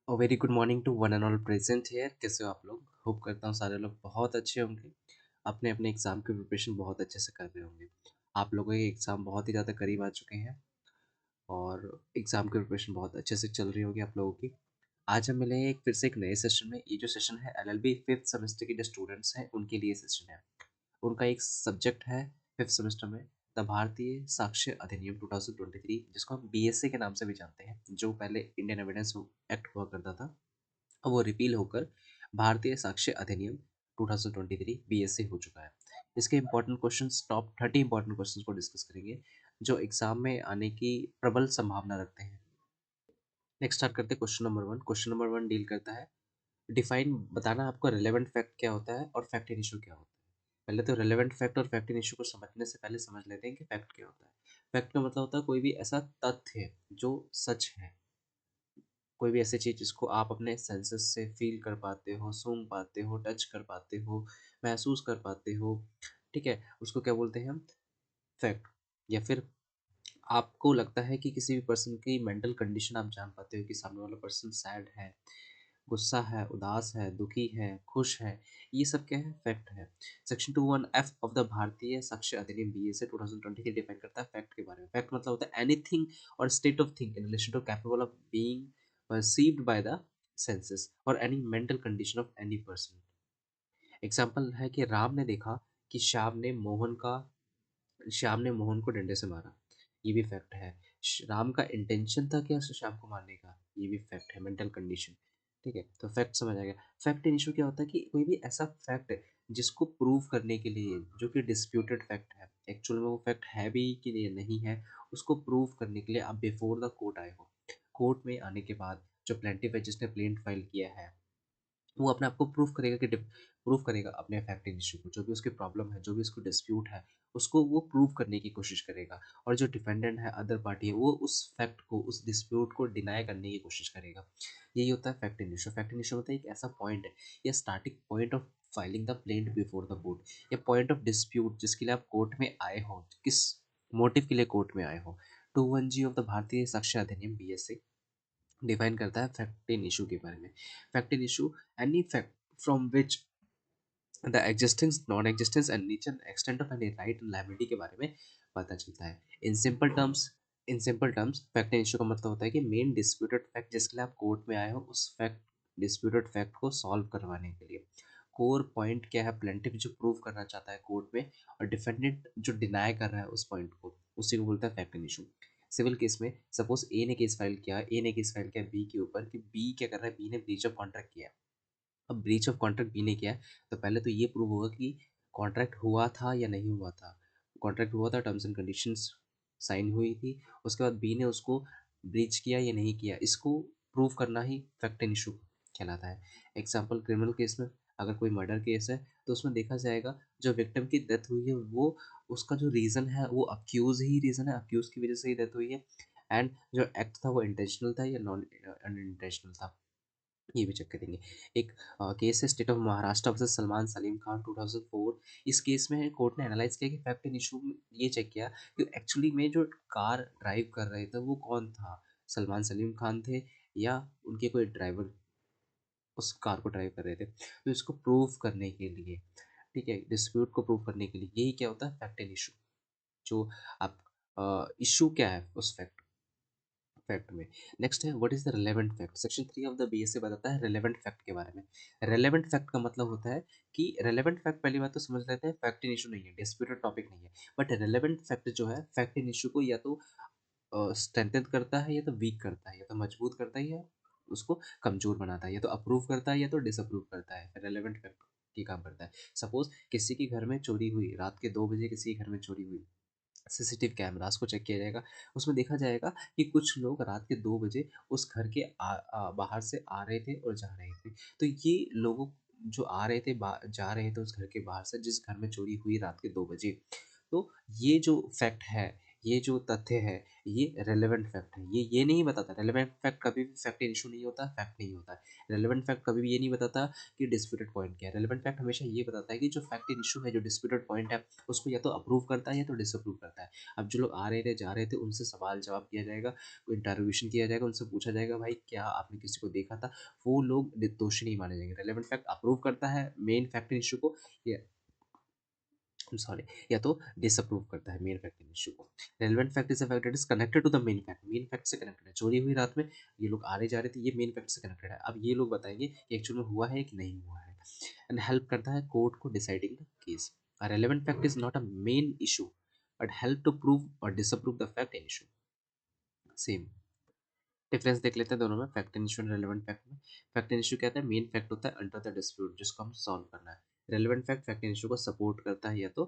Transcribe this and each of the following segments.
Very good morning to one and all present here. कैसे हो आप लोग? होप करता हूँ सारे लोग बहुत अच्छे होंगे। अपने अपने एग्ज़ाम की प्रिपरेशन बहुत अच्छे से कर रहे होंगे। आप लोगों के एग्ज़ाम बहुत ही ज़्यादा करीब आ चुके हैं और एग्ज़ाम की प्रिपरेशन बहुत अच्छे से चल रही होगी आप लोगों की। आज हम मिले हैं फिर से एक नए सेशन में। ये जो सेशन है LL.B फिफ्थ सेमेस्टर के जो स्टूडेंट्स हैं उनके लिए सेशन है। उनका एक सब्जेक्ट है फिफ्थ सेमेस्टर में द भारतीय साक्ष्य अधिनियम 2023, जिसको हम BSA के नाम से भी जानते हैं, जो पहले इंडियन एविडेंस एक्ट हुआ करता था। अब वो रिपील होकर भारतीय साक्ष्य अधिनियम 2023 BSA हो चुका है। इसके important questions, top 30 important questions को डिस्कस करेंगे जो एग्जाम में आने की प्रबल संभावना रखते हैं। नेक्स्ट स्टार्ट करते हैं question number one. Question number one deal करता है डिफाइन, बताना आपको रिलेवेंट फैक्ट क्या होता है और फैक्ट इन इशू क्या होता है। पहले तो रिलेवेंट फैक्ट और फैक्ट इन इशू को समझने से पहले समझ लेते हैं कि फैक्ट क्या होता है। फैक्ट का मतलब होता है कोई भी ऐसा तथ्य जो सच है, कोई भी ऐसी चीज़ जिसको आप अपने सेंसेस से फील कर पाते हो, सूंघ पाते हो, टच कर पाते हो, महसूस कर पाते हो, ठीक है? उसको क्या बोलते हैं हम? फैक्ट। या फिर आपको लगता है कि किसी भी पर्सन की मेंटल कंडीशन आप जान पाते हो कि सामने वाला पर्सन सैड है, गुस्सा है, उदास है, दुखी है, खुश है। ये सब क्या है? फैक्ट है। Section 21F of the Bharatiya Sakshya अधिनियम BSA 2023 डिफाइन करता है फैक्ट के बारे में। फैक्ट मतलब होता है एनीथिंग और state of thing in relation to capable of being perceived by the senses और any mental condition of any person. Example है कि राम ने देखा कि श्याम ने मोहन को डंडे से मारा। ये भी फैक्ट है। राम का इंटेंशन था क्या श्याम को मारने का? ये भी फैक्ट है, मेंटल कंडीशन। ठीक है, तो फैक्ट समझ आ गया। फैक्ट इन इशू क्या होता है कि कोई भी ऐसा फैक्ट है जिसको प्रूव करने के लिए, जो कि डिस्प्यूटेड फैक्ट है, एक्चुअल में वो फैक्ट है भी कि नहीं है, उसको प्रूव करने के लिए आप बिफोर द कोर्ट आए हो। कोर्ट में आने के बाद जो प्लेंटिफ है, जिसने प्लेंट फाइल किया है, वो अपने आप को प्रूफ करेगा कि प्रूफ करेगा अपने फैक्ट इश्यू को, जो भी उसकी प्रॉब्लम है, जो भी उसको डिस्प्यूट है, उसको वो प्रूव करने की कोशिश करेगा। और जो डिफेंडेंट है, अदर पार्टी है, वो उस फैक्ट को, उस डिस्प्यूट को डिनाई करने की कोशिश करेगा। यही होता है fact in issue. Fact in issue होता है एक ऐसा पॉइंट है या starting point of filing the plaint before the court, या पॉइंट ऑफ डिस्प्यूट जिसके लिए आप कोर्ट में आए हो, किस मोटिव के लिए कोर्ट में आए हो। 21G of the Bharatiya Sakshya अधिनियम BSA डिफाइन करता है फैक्ट इन इशू के बारे में। Fact in issue any fact from which the existence, non existence and nature and extent of any right and liability के बारे में पता चलता है। In simple terms fact in issue का मतलब होता है कि मेन डिस्प्यूटेड फैक्ट जिसके लिए आप कोर्ट में आए हो, उस फैक्ट डिस्प्यूटेड फैक्ट को सॉल्व करवाने के लिए कोर पॉइंट क्या है, प्लेंटिफ जो प्रूव करना चाहता है कोर्ट में, और डिफेंडेंट जो डिनाई कर रहा है उस पॉइंट को, उसी को बोलता है fact in issue. Civil case में सपोज ए ने केस फाइल किया बी के ऊपर कि बी क्या कर रहा है, बी ने ब्रीच ऑफ कॉन्ट्रैक्ट किया है। अब ब्रीच ऑफ कॉन्ट्रैक्ट बी ने किया है, तो पहले तो ये प्रूव होगा कि कॉन्ट्रैक्ट हुआ था या नहीं हुआ था। कॉन्ट्रैक्ट हुआ था, टर्म्स एंड कंडीशंस साइन हुई थी, उसके बाद बी ने उसको ब्रीच किया या नहीं किया, इसको प्रूव करना ही फैक्ट एंड इशू कहलाता है। एग्जाम्पल, क्रिमिनल केस में अगर कोई मर्डर केस है तो उसमें देखा जाएगा जो विक्टिम की डेथ हुई है, वो उसका जो रीज़न है वो अक्यूज ही रीज़न है, अक्यूज की वजह से ही डेथ हुई है। एंड जो एक्ट था वो इंटेंशनल था या नॉन अनइंटेंशनल था, ये भी चेक करेंगे। एक केस है state of Maharashtra versus Salman Salim Khan 2004। इस केस में कोर्ट ने एनालाइज किया कि फैक्ट इन इशू ये चेक किया कि एक्चुअली में जो कार ड्राइव कर रहे थे वो कौन था, सलमान सलीम खान थे या उनके कोई ड्राइवर उस कार को ड्राइव कर रहे थे। तो इसको प्रूव करने के लिए, ठीक है, डिस्प्यूट को प्रूव करने के लिए, यही क्या होता है फैक्ट इन इशू। जो आप इशू क्या है उस फैक्ट में। नेक्स्ट है what is the relevant fact. Section 3 of the BSA बताता है रिलेवेंट फैक्ट के बारे में। रिलेवेंट फैक्ट का मतलब होता है कि रिलेवेंट फैक्ट, पहली बात तो समझ लेते हैं, फैक्ट इन इशू नहीं है, डिस्प्यूटेड टॉपिक नहीं है। बट रिलेवेंट फैक्ट जो है फैक्ट इन इशू को या तो स्ट्रेंथन करता है या तो वीक करता है, या तो मजबूत करता है या उसको कमजोर बनाता है, या तो अप्रूव करता है या तो डिसअप्रूव करता है। रिलेवेंट फैक्ट की काम करता है। सपोज किसी के घर में चोरी हुई, रात के 2 बजे किसी के घर में चोरी हुई, सीसीटीवी कैमरास को चेक किया जाएगा, उसमें देखा जाएगा कि कुछ लोग रात के 2 बजे उस घर के बाहर से आ रहे थे और जा रहे थे। तो ये लोगों जो आ रहे थे, जा रहे थे उस घर के बाहर से जिस घर में चोरी हुई रात के 2 बजे, तो ये जो फैक्ट है ये जो तथ्य है, ये रेलेवेंट फैक्ट है। ये नहीं बताता, रेलेवेंट फैक्ट कभी भी फैक्ट इशू नहीं होता, फैक्ट नहीं होता है। रेलेवेंट फैक्ट कभी भी ये नहीं बताता कि डिस्प्यूटेड पॉइंट क्या है। रेलेवेंट फैक्ट हमेशा ये बताता है कि जो फैक्ट इन इशू है, जो डिस्प्यूटेड पॉइंट है, उसको या तो अप्रूव करता है या तो डिसअप्रूव करता है। अब जो लोग आ रहे थे, जा रहे थे, उनसे सवाल जवाब किया जाएगा, इंटरोगेशन किया जाएगा, उनसे पूछा जाएगा भाई क्या आपने किसी को देखा था, वो लोग दोषी नहीं माने जाएंगे। रेलेवेंट फैक्ट अप्रूव करता है मेन फैक्ट इन इशू को, या सॉरी, या तो डिसअप्रूव करता है मेन फैक्ट इन इशू को। Relevant fact is a fact that is connected to the main fact, main fact से कनेक्टेड है। चोरी हुई रात में, ये लोग आ रहे जा रहे थे, ये मेन फैक्ट से कनेक्टेड है। अब ये लोग बताएंगे कि एक्चुअल में हुआ है कि नहीं हुआ है, एंड हेल्प करता है कोर्ट को deciding the case. A relevant fact is not a main issue but help to prove और disapprove the fact in issue. Same difference देख लेते हैं दोनों में, fact and issue and relevant fact में। फैक्ट एंड इशू क्या होता है, मेन फैक्ट होता है अंडर द डिस्प्यूट जिसको हम सॉल्व करना है। Relevant fact fact and issue को सपोर्ट करता है या तो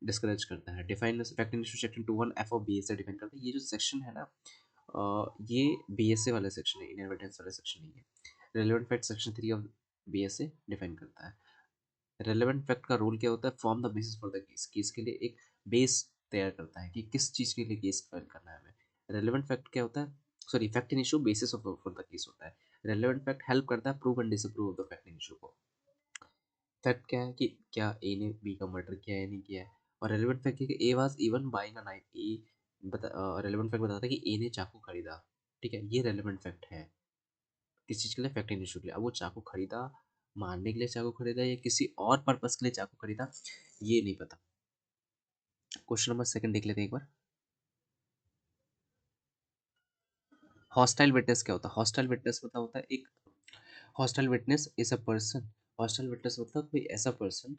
डिस्करेज करता है। Define fact and issue section 21 F of BSA define करता है। ये जो सेक्शन है ना, ये बीएसए वाला सेक्शन है, इनहेरिटेंस वाला सेक्शन नहीं है। Relevant fact section 3 of BSA define करता है। रेलेवेंट फैक्ट का रोल क्या होता है, form the basis for the case, case के लिए एक बेस तैयार करता है कि किस चीज़ के लिए केस फाइल करना है हमें। रेलेवेंट फैक्ट क्या होता है, sorry, fact in issue basis of for the case होता है। रेलेवेंट फैक्ट हेल्प करता है prove and disapprove of the fact in issue को। फैक्ट क्या है कि क्या ए ने बी का मर्डर किया है या नहीं किया है। और रेलेवेंट फैक्ट है कि ए was even buying a knife, A relevant fact बताता है कि ए ने चाकू खरीदा। ठीक है, ये रेलेवेंट फैक्ट है किस चीज़ के लिए, फैक्ट इन इशू के लिए। अब वो चाकू खरीदा, मारने के लिए चाकू खरीदा या किसी और पर्पस के लिए चाकू खरीदा, ये नहीं पता। क्वेश्चन नंबर सेकंड देख लेते हैं एक बार। हॉस्टाइल विटनेस क्या होता है, हॉस्टाइल विटनेस मतलब होता है एक, hostile witness is a person, hostile witness मतलब कोई ऐसा पर्सन,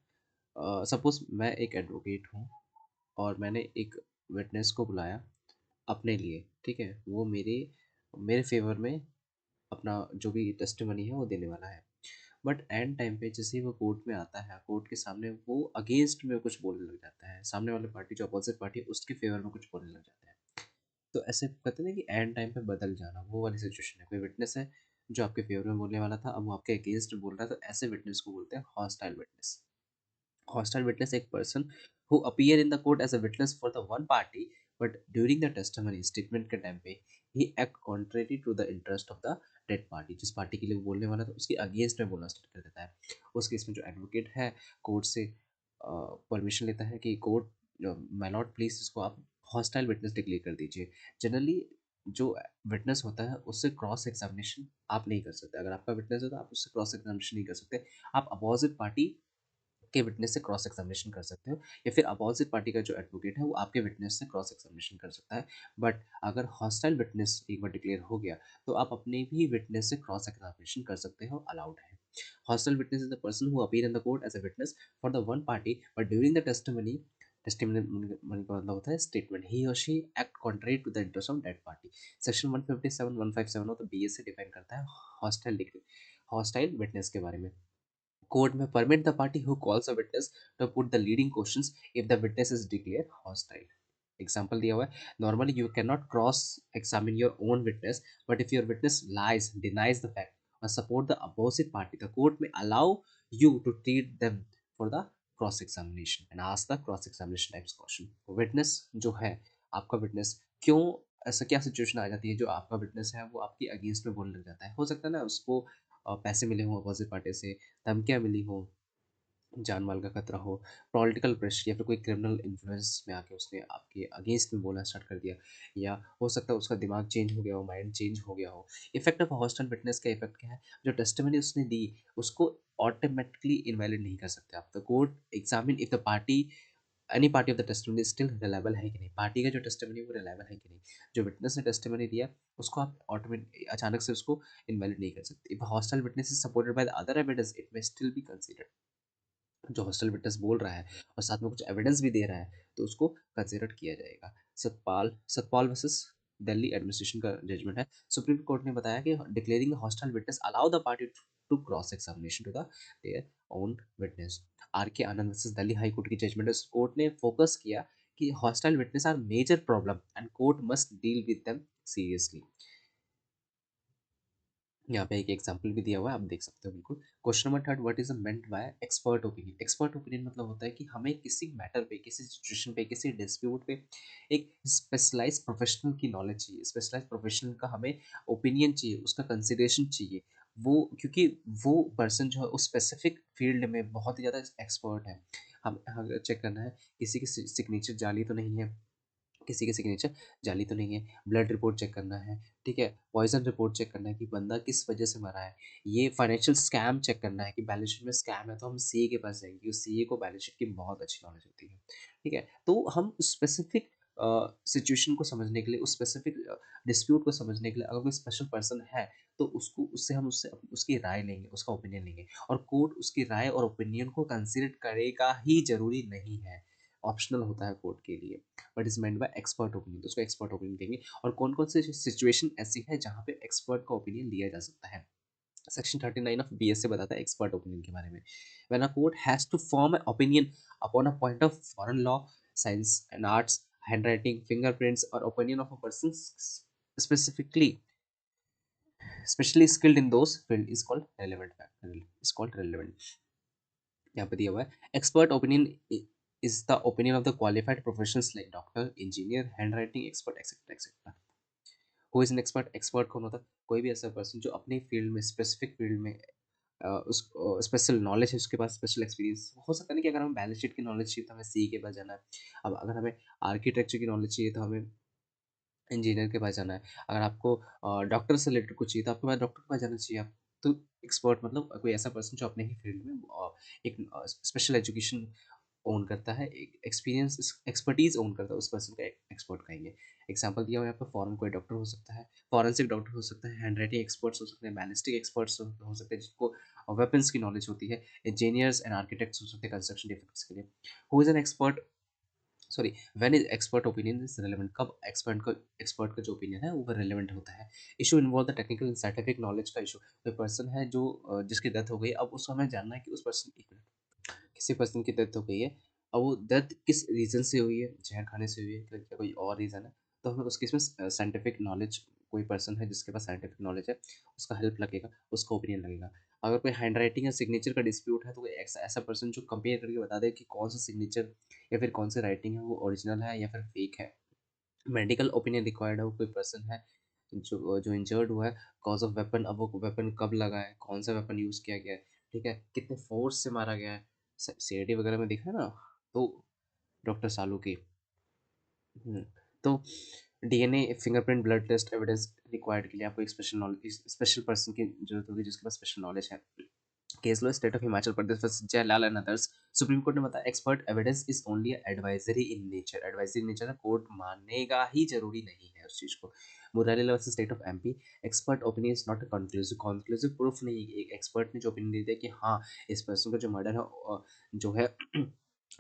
सपोज मैं एक एडवोकेट हूँ और मैंने एक विटनेस को बुलाया अपने लिए, ठीक है, वो मेरे मेरे फेवर में अपना जो भी टेस्टिमनी है वो देने वाला है। बट एंड टाइम पे जैसे ही वो कोर्ट में आता है, कोर्ट के सामने वो अगेंस्ट में कुछ बोलने लग जाता है, सामने वाले पार्टी जो अपोजिट पार्टी है उसके फेवर में कुछ बोलने लग जाता है। तो ऐसे कहते हैं ना कि एंड टाइम पे बदल जाना, वो वाली सिचुएशन है। कोई विटनेस है जो आपके फेवर में बोलने वाला था, अब वो आपके अगेंस्ट बोल रहा है, तो ऐसे विटनेस को बोलते हैं हॉस्टाइल विटनेस। Hostile witness एक person who appear in the court as a witness for the one party but during the testimony statement के टाइम पे he act contrary to the interest of the dead party, जिस party के लिए वो बोलने वाला था उसके अगेंस्ट में बोलना स्टार्ट कर देता है। उस केस में जो एडवोकेट है कोर्ट से परमिशन लेता है कि कोर्ट माय लॉर्ड प्लीज इसको आप हॉस्टाइल विटनेस डिक्लेयर कर दीजिए। जनरली जो विटनेस होता है उससे क्रॉस एग्जामिनेशन आप नहीं कर सकते। अगर आपका विटनेस है तो आप उससे क्रॉस एग्जामिनेशन नहीं कर सकते। आप अपोजिट पार्टी के विटनेस से क्रॉस एग्जामिनेशन कर सकते हो, या फिर अपोजिट पार्टी का जो एडवोकेट है वो आपके विटनेस से क्रॉस एग्जामिनेशन कर सकता है। बट अगर हॉस्टाइल विटनेस एक बार डिक्लेयर हो गया तो आप अपने भी विटनेस से क्रॉस एग्जामिनेशन कर सकते हो, अलाउड है। Hostile witness is the person who appear in the court as a witness for the one party but during the testimony, testimony का मतलब होता है स्टेटमेंट, ही और she act contrary to the interest of that party. Section 157 157 of the BSA define करता है hostile hostile witness के बारे में। Court may permit the party who calls a witness to put the leading questions if the witness is declared hostile. Example दिया हुआ है, normally you cannot cross examine your own witness, but if your witness lies, denies the fact or support the opposite party, the court may allow you to treat them for the cross examination and ask the cross examination types question. Witness जो है, आपका witness क्यों, ऐसा क्या situation आ जाती है जो आपका विटनेस है वो आपके अगेंस्ट में बोलने लग जाता है। हो सकता है ना उसको पैसे मिले हों अपोजिट पार्टी से, धमकियाँ मिली हों, जान माल का खतरा हो, पॉलिटिकल प्रेशर या फिर कोई क्रिमिनल इन्फ्लुएंस में आके उसने आपके अगेंस्ट में बोलना स्टार्ट कर दिया, या हो सकता है उसका दिमाग चेंज हो गया हो, माइंड चेंज हो गया हो। इफेक्ट ऑफ हॉस्टाइल विटनेस का इफेक्ट क्या है, जो टेस्टिमनी उसने दी उसको ऑटोमेटिकली इनवैलिड नहीं कर सकते आप। The court examine if the party, any party of the testimony still reliable है कि नहीं, पार्टी का जो टेस्टिमनी वो रिलायबल है कि नहीं। जो विटनेस ने टेस्टिमनी दिया उसको आप ऑटोमेटिक अचानक से उसको इनवैलिड नहीं कर सकते। If hostile witness is supported by the other evidence it may still be considered. जो हॉस्टल विटनेस बोल रहा है और साथ में कुछ एविडेंस भी दे रहा है तो उसको कंसिडर किया जाएगा। सतपाल वर्सेस दिल्ली एडमिनिस्ट्रेशन का जजमेंट है। सुप्रीम कोर्ट ने बताया कि declaring hostile witness allow the party to cross examination to the their own witness. R K Anand versus Delhi High Court की जजमेंट है। कोर्ट ने फोकस किया कि hostile witness are major problem and court must deal with them seriously. यहाँ पे एक example भी दिया हुआ है, आप देख सकते हो बिल्कुल। Question number third, what is meant by expert opinion? Expert opinion मतलब होता है कि हमें किसी मैटर पे, किसी सिचुएशन पे, किसी डिस्प्यूट पे एक स्पेशलाइज्ड प्रोफेशनल की नॉलेज चाहिए, स्पेशलाइज्ड प्रोफेशनल का हमें ओपिनियन चाहिए, उसका कंसिडरेशन चाहिए। वो क्योंकि वो पर्सन जो है उस स्पेसिफिक फील्ड में बहुत ही ज़्यादा एक्सपर्ट है। हम हमें चेक करना है किसी की सिग्नेचर जाली तो नहीं है, किसी के सिग्नेचर जाली तो नहीं है, ब्लड रिपोर्ट चेक करना है, ठीक है, पॉइजन रिपोर्ट चेक करना है कि बंदा किस वजह से मरा है, ये फाइनेंशियल स्कैम चेक करना है कि बैलेंस शीट में स्कैम है तो हम सीए के पास जाएंगे क्योंकि सीए को बैलेंस शीट की बहुत अच्छी नॉलेज होती है, ठीक है। तो हम स्पेसिफिक सिचुएशन को समझने के लिए, उस स्पेसिफिक डिस्प्यूट को समझने के लिए अगर कोई स्पेशल पर्सन है तो उसको उससे हम उससे उसकी राय लेंगे, उसका ओपिनियन लेंगे, और कोर्ट उसकी राय और ओपिनियन को कंसिडर करेगा ही, जरूरी नहीं है, ऑप्शनल होता है कोर्ट के लिए। What is meant by expert opinion, तो उसको एक्सपर्ट ओपिनियन देंगे। और कौन कौन सी सिचुएशन ऐसी है जहाँ पे एक्सपर्ट का ओपिनियन लिया जा सकता है? सेक्शन 39 ऑफ बीएसए बताता है एक्सपर्ट ओपिनियन के बारे में। When a court has to form a opinion upon a point of foreign law, science and arts, handwriting, fingerprints और opinion of a person specifically specially skilled in those field is called relevant fact, is called relevant. यहाँ पे दिया हुआ है expert opinion is the opinion of the qualified professionals like doctor, engineer, hand writing expert etcetera etcetera. Who is an expert? Expert कौन होता है? कोई भी ऐसा पर्सन जो अपने फील्ड में, स्पेसिफिक फील्ड में उस स्पेशल नॉलेज है, उसके पास स्पेशल एक्सपीरियंस हो सकता है ना कि अगर हमें बैलेंस शीट की नॉलेज चाहिए तो हमें सी के पास जाना है। अब अगर हमें आर्किटेक्चर की नॉलेज चाहिए तो हमें इंजीनियर के पास जाना है। अगर आपको डॉक्टर से रिलेटेड कुछ चाहिए तो आपके पास डॉक्टर के पास जाना चाहिए आप। तो एक्सपर्ट मतलब कोई ऐसा पर्सन जो अपने ही फील्ड में एक स्पेशल एजुकेशन ओन करता है, एक एक्सपीरियंस एक्सपर्टीज ओन करता है, उस पर्सन का एक्सपर्ट कहेंगे। एग्जांपल दिया हुआ है यहाँ पर, फॉरेन कोई डॉक्टर हो सकता है, फॉरेंसिक डॉक्टर हो सकता है, हैंड राइटिंग एक्सपर्ट्स हो सकते हैं, बैलिस्टिक एक्सपर्ट्स हो सकते हैं जिनको वेपन्स की नॉलेज होती है, इंजीनियर्स एंड आर्किटेक्ट्स हो सकते हैं कंस्ट्रक्शन डिफेक्ट्स के लिए। Who is an expert? Sorry, when is expert opinion is relevant? कब एक्सपर्ट का जो ओपिनियन है वो रेलेवेंट होता है? Issue involve the technical and scientific knowledge का इशू। कोई पर्सन है जो जिसकी डेथ हो गई, अब उसको हमें जानना है कि उस पर्सन, किसी पर्सन की डेथ हो गई है, अब वो डेथ किस रीज़न से हुई है, जहर खाने से हुई है क्या कोई और रीज़न है, तो हमें उस केस में साइंटिफिक नॉलेज, कोई पर्सन है जिसके पास साइंटिफिक नॉलेज है उसका हेल्प लगेगा, उसका ओपिनियन लगेगा। अगर कोई हैंड राइटिंग या सिग्नेचर का डिस्प्यूट है तो कोई ऐसा ऐसा पर्सन जो कंपेयर करके बता दे कि कौन सा सिग्नेचर या फिर कौन सी राइटिंग है वो ओरिजिनल है या फिर फेक है। मेडिकल ओपिनियन रिक्वायर्ड है, वो कोई पर्सन है जो जो इंजर्ड हुआ है, कॉज ऑफ वेपन, अब वो वेपन कब लगा है, कौन सा वेपन यूज़ किया गया है, ठीक है, कितने फोर्स से मारा गया है, सीआईडी वगैरह में देखा है ना, तो डॉक्टर सालू की। हम्म, तो DNA, fingerprint, blood test evidence required के लिए आपको एक स्पेशल नॉलेज, स्पेशल पर्सन की जरूरत होगी जिसके पास स्पेशल नॉलेज है। केस लो state of Himachal Pradesh versus Jailal and others. Supreme court ने बताया expert evidence is only advisory in nature, advisory in nature है, कोर्ट मानेगा ही, जरूरी नहीं है उस चीज को। Murari versus state of MP, expert opinion is not conclusive, conclusive proof नहीं है। एक एक्सपर्ट ने जो ओपिनियन दे दिया कि हाँ इस पर्सन का जो मर्डर है जो है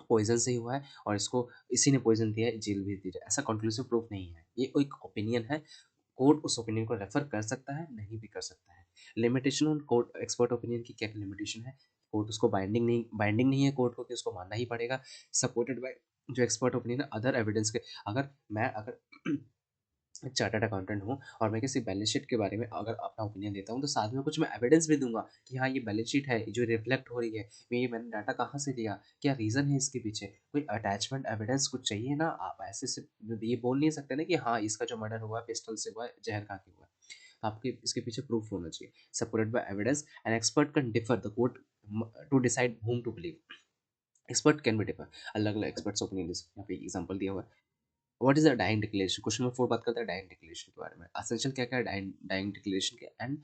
पॉइजन से ही हुआ है और इसको इसी ने पॉइजन दिया है, जेल भेज दी जाए, ऐसा कंक्लूसिव प्रूफ नहीं है, ये एक ओपिनियन है। कोर्ट उस ओपिनियन को रेफर कर सकता है, नहीं भी कर सकता है। Limitation on court expert opinion की क्या लिमिटेशन है? कोर्ट उसको बाइंडिंग नहीं है कोर्ट को कि उसको मानना ही पड़ेगा। सपोर्टेड बाय जो एक्सपर्ट ओपिनियन है अदर एविडेंस के। अगर चार्टर्ड अकाउंटेंट हूँ और मैं किसी बैलेंस शीट के बारे में अगर अपना ओपिनियन देता हूँ तो साथ में कुछ मैं एविडेंस भी दूंगा कि हाँ ये बैलेंस शीट है जो रिफ्लेक्ट हो रही है, मैंने डाटा कहाँ से लिया, क्या रीज़न है इसके पीछे, कोई अटैचमेंट एविडेंस कुछ चाहिए ना। आप ऐसे से ये बोल नहीं सकते ना कि हाँ इसका जो मर्डर हुआ है पिस्टल से हुआ है, जहर खा के हुआ है। आपके इसके पीछे प्रूफ होना चाहिए, supported by evidence. An expert can differ the court to decide whom to believe. Expert can be differ, अलग अलग एक्सपर्ट्स ओपिनियन। यहाँ पे एग्जांपल दिया हुआ है। What is the dying declaration? Question number 4 बात करता है डाइंग डिक्लेरेशन के बारे में। असेंशियल क्या क्या है डाइंग डिक्लेरेशन के, and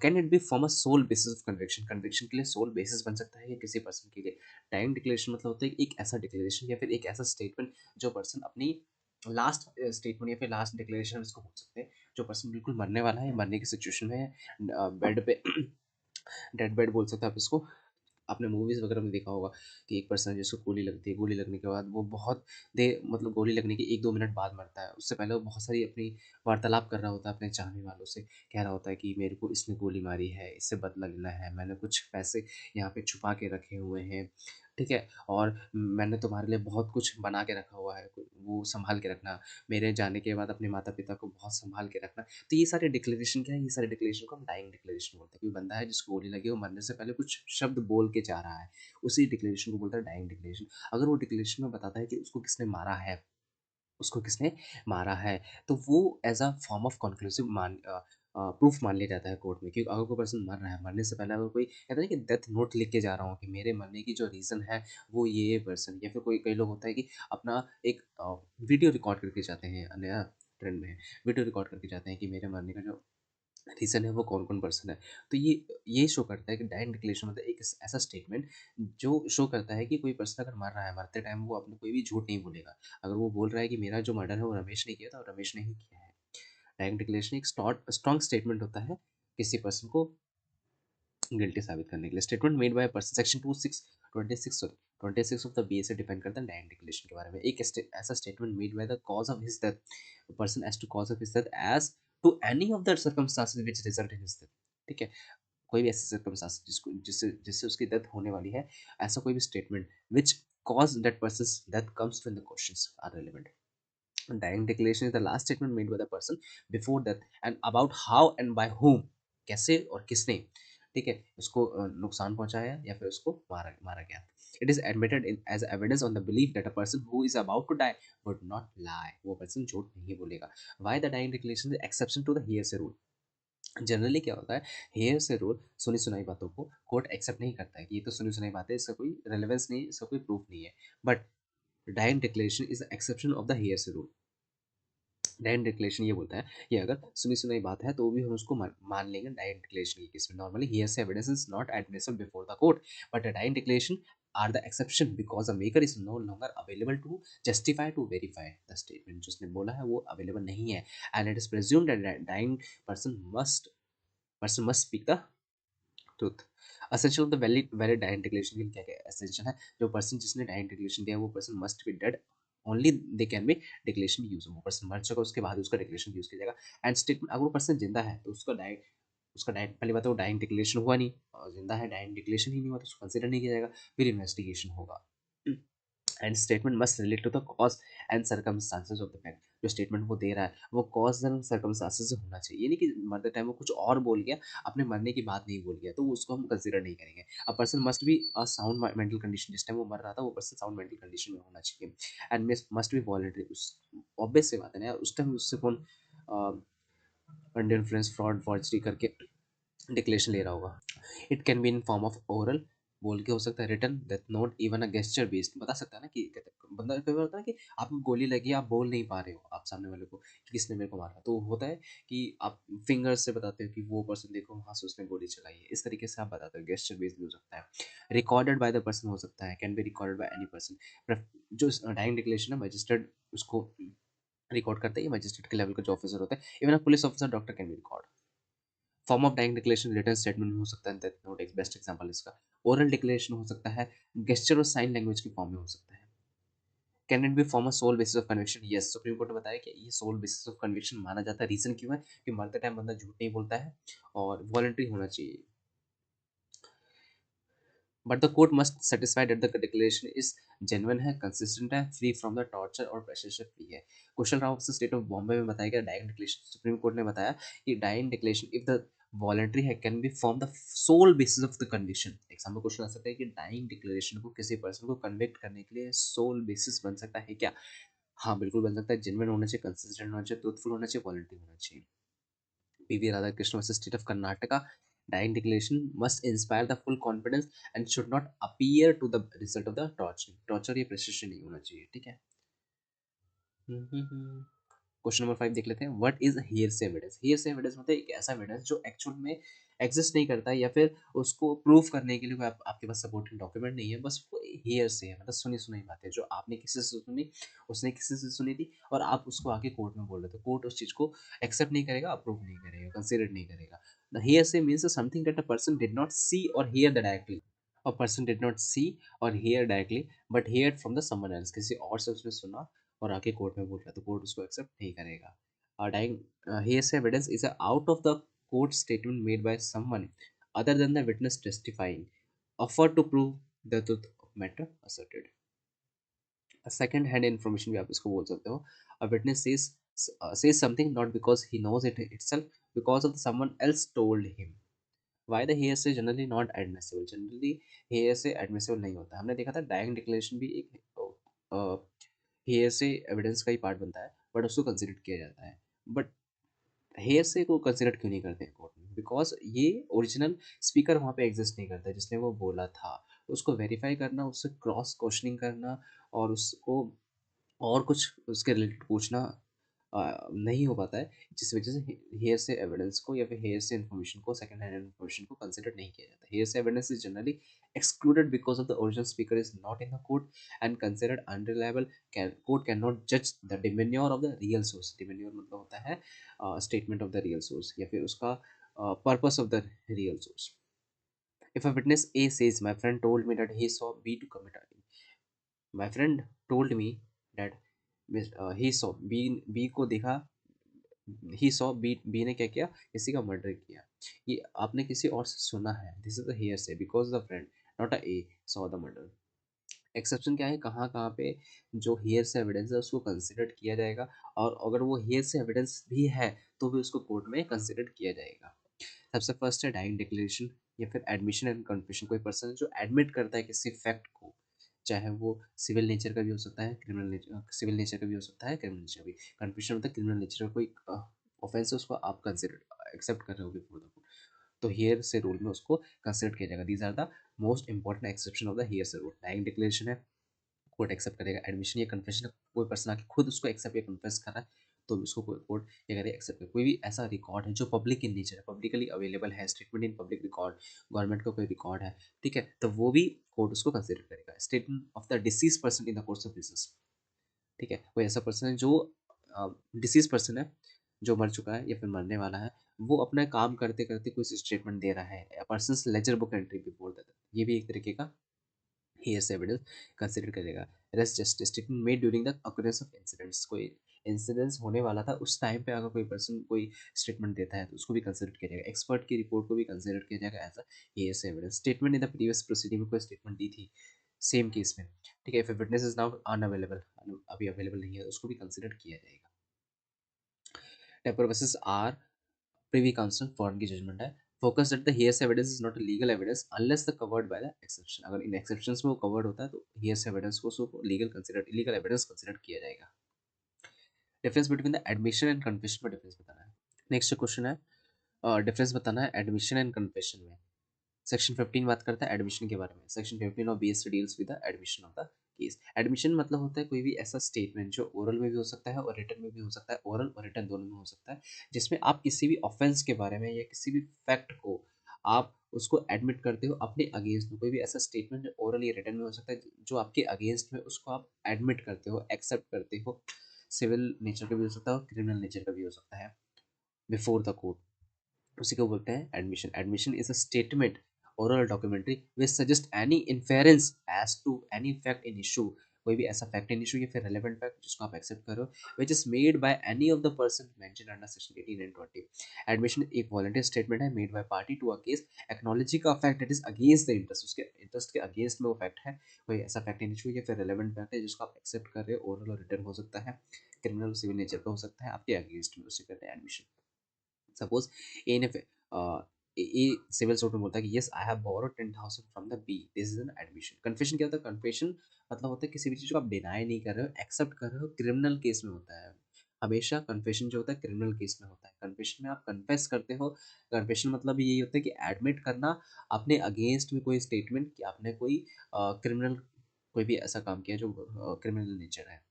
can it be form a sole basis of conviction? Conviction के लिए सोल बेसिस बन सकता है या किसी पर्सन के लिए? डाइंग डिक्लेरेशन मतलब होता है एक ऐसा डिक्लेरेशन या फिर एक ऐसा स्टेटमेंट जो पर्सन अपनी लास्ट स्टेटमेंट या फिर लास्ट डिक्लेरेशन इसको बोल सकते हैं, जो पर्सन बिल्कुल मरने वाला है, मरने की सिचुएशन में है, बेड पे डेड बेड बोल सकते हैं आप इसको। आपने मूवीज़ वगैरह में देखा होगा कि एक पर्सन है जिसको गोली लगती है, गोली लगने के बाद वो बहुत देर, मतलब गोली लगने के 1-2 मिनट बाद मरता है। उससे पहले वो बहुत सारी अपनी वार्तालाप कर रहा होता है अपने चाहने वालों से, कह रहा होता है कि मेरे को इसने गोली मारी है, इससे बदला लेना है, मैंने कुछ पैसे यहाँ पे छुपा के रखे हुए हैं, ठीक है? और मैंने तुम्हारे लिए बहुत कुछ बना के रखा हुआ है, वो सँभाल के रखना। मेरे जाने के बाद अपने माता-पिता को बहुत सँभाल के रखना। तो ये सारे डिक्लेरेशन क्या है? ये सारे डिक्लेरेशन को हम डाइंग डिक्लेरेशन बोलते हैं। कोई बंदा है जिसको गोली लगी है, वो मरने से पहले कुछ शब्द बोल के जा रहा है, उसी डिक्लेरेशन को बोलते हैं डाइंग डिक्लेरेशन। अगर वो डिक्लेरेशन में बताता है कि उसको किसने मारा है, तो वो as a form of conclusive proof मान लिया जाता है कोर्ट में, क्योंकि अगर कोई पर्सन मर रहा है, मरने से पहले अगर कोई कहता है कि डेथ नोट लिख के जा रहा हूँ कि मेरे मरने की जो रीज़न है वो ये पर्सन, या फिर कोई कई लोग होता है कि अपना एक वीडियो रिकॉर्ड करके जाते हैं, नया ट्रेंड में है, वीडियो रिकॉर्ड करके जाते हैं कि मेरे मरने का जो रीज़न है वो कौन-कौन पर्सन है। तो ये शो करता है कि डायरेक्ट डिक्लेरेशन मतलब एक ऐसा स्टेटमेंट जो शो करता है कि कोई पर्सन अगर मर रहा है, मरते टाइम वो अपने कोई भी झूठ नहीं बोलेगा। अगर वो बोल रहा है कि मेरा जो मर्डर है वो रमेश ने किया था और रमेश ने ही किया है। डायरेक्ट डिक्लेरेशन एक स्ट्रॉन्ग स्टेटमेंट होता है किसी पर्सन को गिल्टी साबित करने के लिए। Statement made by person section 26 of the BSA define करता है डायरेक्ट डिक्लेरेशन के बारे में। एक ऐसा statement made by the cause of his death, person as to cause of his death as to any of the circumstances which result in his death. ठीक है? कोई भी ऐसी सर्कमस्टांस जिसको जिससे जिससे उसकी डेथ होने वाली है, ऐसा कोई भी statement which cause that person's death comes when the questions are relevant. Direct declaration is the last statement made by the person before death and about how and by whom, कैसे और किसने, ठीक है, उसको नुकसान पहुंचाया या फिर उसको मारा मारा गया। It is admitted in as evidence on the belief that a person who is about to die would not lie, वो पर्सन झूठ नहीं बोलेगा। Why the direct declaration is exception to the hearsay rule. Generally क्या होता है, hearsay rule सुनी सुनाई बातों को कोर्ट एक्सेप्ट नहीं करता है कि ये तो सुनी सुनाई बात है, इसका कोई रेलेवेंस नहीं है, इसका कोई प्रूफ नहीं है। But direct declaration is the exception of the hearsay rule. Direct declaration ये बोलता है कि अगर सुनी सुनाई बात है तो भी हम उसको मान लेंगे डायरेक्ट डिक्लेरेशन के केस में। Normally hearsay evidence is not admissible before the court, but a direct declaration are the exception because the maker is no longer available to justify to verify the statement. जो उसने बोला है वो available नहीं है, and it is presumed that dying person must speak the truth. Essential of the valid direct declaration के लिए क्या क्या एसेंशियल है? जो पर्सन जिसने डायरेक्ट डिक्लेरेशन दिया वो person must be dead, only they can be declaration use. वो पर्सन मर चुका उसके बाद उसका डिक्लेरेशन यूज किया जाएगा। एंड स्टेटमेंट अगर वो पर्सन जिंदा है तो उसका डायरेक्ट पहली बात है वो डायरेक्ट डिक्लेरेशन हुआ नहीं, और जिंदा है डायरेक्ट डिक्लेरेशन ही नहीं हुआ तो उसको कंसिडर नहीं किया जाएगा, फिर इन्वेस्टिगेशन होगा। And statement must relate to the cause and circumstances of the fact. जो स्टेटमेंट वो दे रहा है वो कॉज एंड सर्कमस्टांसेस से होना चाहिए, ये नहीं कि मरते टाइम वो कुछ और बोल गया, अपने मरने की बात नहीं बोल गया, तो उसको हम कंसिडर नहीं करेंगे। A person must be a sound mental condition, जिस टाइम वो मर रहा था वो पर्सन साउंड मेंटल कंडीशन में होना चाहिए। एंड मस्ट बी वॉलंटरी, उस ऑब्वियस सी बात है ना यार, उस टाइम उससे कौन अंडर इन्फ्लुएंस फ्रॉड फॉर्जरी करके डिक्लेरेशन ले रहा होगा। It can be in form of oral, बोल के हो सकता है, written, death note, even a gesture based. बता सकता है ना कि बंदा कई बार होता है कि आपको गोली लगी, आप बोल नहीं पा रहे हो आप सामने वाले को कि किसने मेरे को मारा, तो होता है कि आप फिंगर से बताते हो कि वो पर्सन देखो वहाँ से उसने गोली चलाई है, इस तरीके से आप बताते हो। गेस्चर बेस्ड भी हो सकता है। रिकॉर्डेड बाय द पर्सन हो सकता है, can be recorded by any person. जो डायरेक्ट डिक्लेरेशन है मजिस्ट्रेट उसको रिकॉर्ड करते हैं, मजिस्ट्रेट के लेवल का जो ऑफिसर होता है, even a police officer, doctor can be record. Form of direct declaration written statement में हो सकता है, डेथ नोट एक बेस्ट एग्जांपल इसका। ओरल डिक्लेरेशन हो सकता है, गेस्चर और साइन लैंग्वेज की फॉर्म में हो सकता है। Can it be form a sole basis of conviction? Yes, Supreme court ने बताया कि ये सोल बेसिस ऑफ कन्विक्शन माना जाता है। रीजन क्यों है? कि मरते टाइम बंदा झूठ नहीं बोलता है और वॉलंटरी होना चाहिए। But the court must satisfy that the declaration is genuine है, कंसिस्टेंट है, फ्री फ्रॉम द टॉर्चर और प्रेशर से फ्री है। Question Rao of the state of Bombay में बताया गया डायरेक्ट डिक्लेरेशन, सुप्रीम कोर्ट ने बताया कि direct declaration if the voluntary है can be form the sole basis of the conviction. Example question आ सकता है कि डायरेक्ट डिक्लेरेशन को किसी पर्सन को कन्विक्ट करने के लिए सोल बेसिस बन सकता है क्या? हाँ बिल्कुल बन सकता है। जेन्युइन होना चाहिए, कंसिस्टेंट होना चाहिए, ट्रूथफुल होना चाहिए, वॉलंटरी होना चाहिए। PV Radhakrishnan versus State of Karnataka. Dying declaration must inspire the full confidence and should not appear to the result of the torture. Torture ये precision नहीं होना चाहिए, ठीक है। क्वेश्चन नंबर 5 देख लेते हैं। What is hearsay evidence? Hearsay evidence मतलब एक ऐसा एविडेंस जो एक्चुअल में एग्जिस्ट नहीं करता है, या फिर उसको प्रूव करने के लिए कोई आपके पास सपोर्टिंग डॉक्यूमेंट नहीं है, बस वो हियरसे है, मतलब सुनी सुनाई बात है जो आपने किसी से सुनी, उसने किसी से सुनी थी और आप उसको आके कोर्ट में बोल रहे थे। कोर्ट उस चीज को एक्सेप्ट नहीं करेगा, अप्रूव नहीं करेगा, कंसिडर नहीं करेगा। The hearsay means something that a person did not see और hear the directly. A person did not see or hear directly but heard from the someone else, किसी और से उसने सुना और आके कोर्ट में बोल रहा, तो कोर्ट उसको एक्सेप्ट नहीं करेगा। Dying hearsay evidence is a out of the court statement made by someone other than the witness testifying, offered to prove the truth of matter asserted. Second hand information भी आप इसको बोल सकते हो। A witness says something not because he knows it itself, because of someone else told him. Why the hearsay generally not admissible? Generally hearsay admissible नहीं होता। हमने देखा था डायरेक्ट डिक्लेरेशन भी एक hearsay एविडेंस का ही पार्ट बनता है, बट उसको कंसिडर किया जाता है। बट हेयरसे को कंसिडर क्यों नहीं करते कोर्ट में? बिकॉज ये ओरिजिनल स्पीकर वहाँ पे एग्जिस्ट नहीं करता जिसने वो बोला था। उसको वेरीफाई करना, उससे क्रॉस क्वेश्चनिंग करना और उसको और कुछ उसके रिलेटेड पूछना नहीं हो पाता है, जिस वजह से हेयर से एविडेंस को या फिर हेयर से इन्फॉर्मेशन को, सेकंड हैंड इन्फॉर्मेशन को कंसिडर नहीं किया जाता। हेयर से evidence is generally excluded because of the original speaker is not in the court and considered unreliable. Court cannot judge the demeanor of the real source. demeanor मतलब होता है statement of the real source या फिर उसका purpose of the real source. If a witness A says, my friend told me that he saw B to commit a crime. My friend told me that he saw B को देखा, he saw B ने क्या किया, किसी का murder किया। ये आपने किसी और से सुना है, this is the hearsay because the friend not a A saw the murder. Exception क्या है, कहाँ कहाँ पे जो हेयर से एविडेंस है उसको कंसिडर किया जाएगा, और अगर वो हेयर से एविडेंस भी है तो भी उसको कोर्ट में कंसिडर किया जाएगा। सबसे फर्स्ट है डाइंग डिक्लेरेशन या फिर एडमिशन एंड कन्फेशन। कोई पर्सन जो एडमिट करता है किसी फैक्ट को, चाहे वो सिविल नेचर का भी हो सकता है, क्रिमिनल नेचर, सिविल नेचर का भी हो सकता है, क्रिमिनल नेचर भी। कन्फेशन मतलब क्रिमिनल नेचर का कोई ऑफेंस है, उसको आप कंसिडर एक्सेप्ट कर रहे हो बिफोर द कोर्ट, तो हेयर से रूल में उसको कंसिडर किया जाएगा। These are the most important exception of the hearsay rule. Dying declaration है, कोर्ट एक्सेप्ट करेगा। एडमिशन या कन्फेशन, कोई पर्सन आके खुद उसको एक्सेप्ट या कन्फेस कर रहा है तो भी उसको कोर्ट क्या करेगा, एक्सेप्ट करेगा। कोई भी ऐसा रिकॉर्ड है जो पब्लिक इन नेचर है, पब्लिकली अवेलेबल है, statement in public record, government का कोई रिकॉर्ड है, ठीक है, तो वो भी कोर्ट उसको कंसिडर करेगा। Statement of the disease person in the course of business, ठीक है, कोई ऐसा पर्सन है जो डिसीज पर्सन है, जो मर चुका है या फिर मरने वाला है, वो अपना काम करते करते कोई स्टेटमेंट दे रहा है, person laser book entry before that, ये भी एक तरीके का hearsay evidence कंसिडर करेगा। Rest just statement made during the occurrence of incidents, कोई इंसिडेंस होने वाला था उस टाइम पे अगर कोई पर्सन कोई स्टेटमेंट देता है तो उसको भी कंसिडर किया जाएगा। एक्सपर्ट की रिपोर्ट को भी कंसिडर किया जाएगा as a hearsay evidence। Statement in the previous proceeding में कोई स्टेटमेंट दी थी सेम केस में, ठीक है, if witness is now unavailable, अभी अवेलेबल नहीं है, तो उसको भी कंसिडर किया जाएगा। टेम्पर आर प्रीवी काउंसिल फॉरन की जजमेंट है। Focus that the hearsay evidence is not a legal evidence unless the covered by the exception. अगर इन एक्सेप्शंस में वो कवर्ड होता है तो हियर्स एविडेंस को उसको लीगल एविडेंस कंसिडर किया जाएगा। Difference between the admission and confession में डिफरेंस बताना है। नेक्स्ट क्वेश्चन है डिफरेंस बताना है एडमिशन एंड कन्फेशन में। सेक्शन 15 बात करता है एडमिशन के बारे में। Section 15 of BSA deals with the admission of the case. Admission मतलब होता है कोई भी ऐसा स्टेटमेंट जो ओरल में भी हो सकता है और रिटन में भी हो सकता है, ओरल और रिटन दोनों में हो सकता है, जिसमें आप किसी भी ऑफेंस के बारे में या किसी भी फैक्ट को आप उसको एडमिट करते हो अपने अगेंस्ट में। कोई भी ऐसा स्टेटमेंट जो ओरल या रिटन में हो सकता है जो आपके अगेंस्ट में, उसको आप एडमिट करते हो, एक्सेप्ट करते हो। सिविल नेचर का भी हो सकता है और क्रिमिनल नेचर का भी हो सकता है बिफोर द कोर्ट, उसी को बोलते हैं admission. Admission is a statement oral documentary which suggest any inference as to any fact in issue। कोई भी ऐसा फैक्ट इन इशू या फिर रेलेवेंट फैक्ट जिसको आप एक्सेप्ट करो, which is made by any of the person mentioned under section 18 and 20। Admission एक volunteer statement है made by party to a case acknowledging a fact that is against the interest, उसके interest के against में वो fact है। कोई ऐसा fact in issue या फिर रेलेवेंट फैक्ट है जिसको आप एक्सेप्ट कर रहे हो, ओरल और रिटन हो सकता है, क्रिमिनल सिविल नेचर का हो सकता है, आपके अगेंस्ट में, उसे कहते हैं एडमिशन। सपोज ए ने ए सिविल सूट में बोलता है कि yes I have borrowed 10,000 from the B, this is an admission. Confession क्या होता है? कन्फेशन मतलब होता है किसी भी चीज़ को आप डिनाई नहीं कर रहे हो, एक्सेप्ट कर रहे हो, क्रिमिनल केस में होता है हमेशा। कन्फेशन जो होता है क्रिमिनल केस में होता है। कन्फेशन में आप कन्फेस करते हो। कन्फेशन मतलब यही होता है कि एडमिट करना अपने अगेंस्ट में कोई स्टेटमेंट कि आपने कोई क्रिमिनल कोई भी ऐसा काम किया जो क्रिमिनल नेचर है।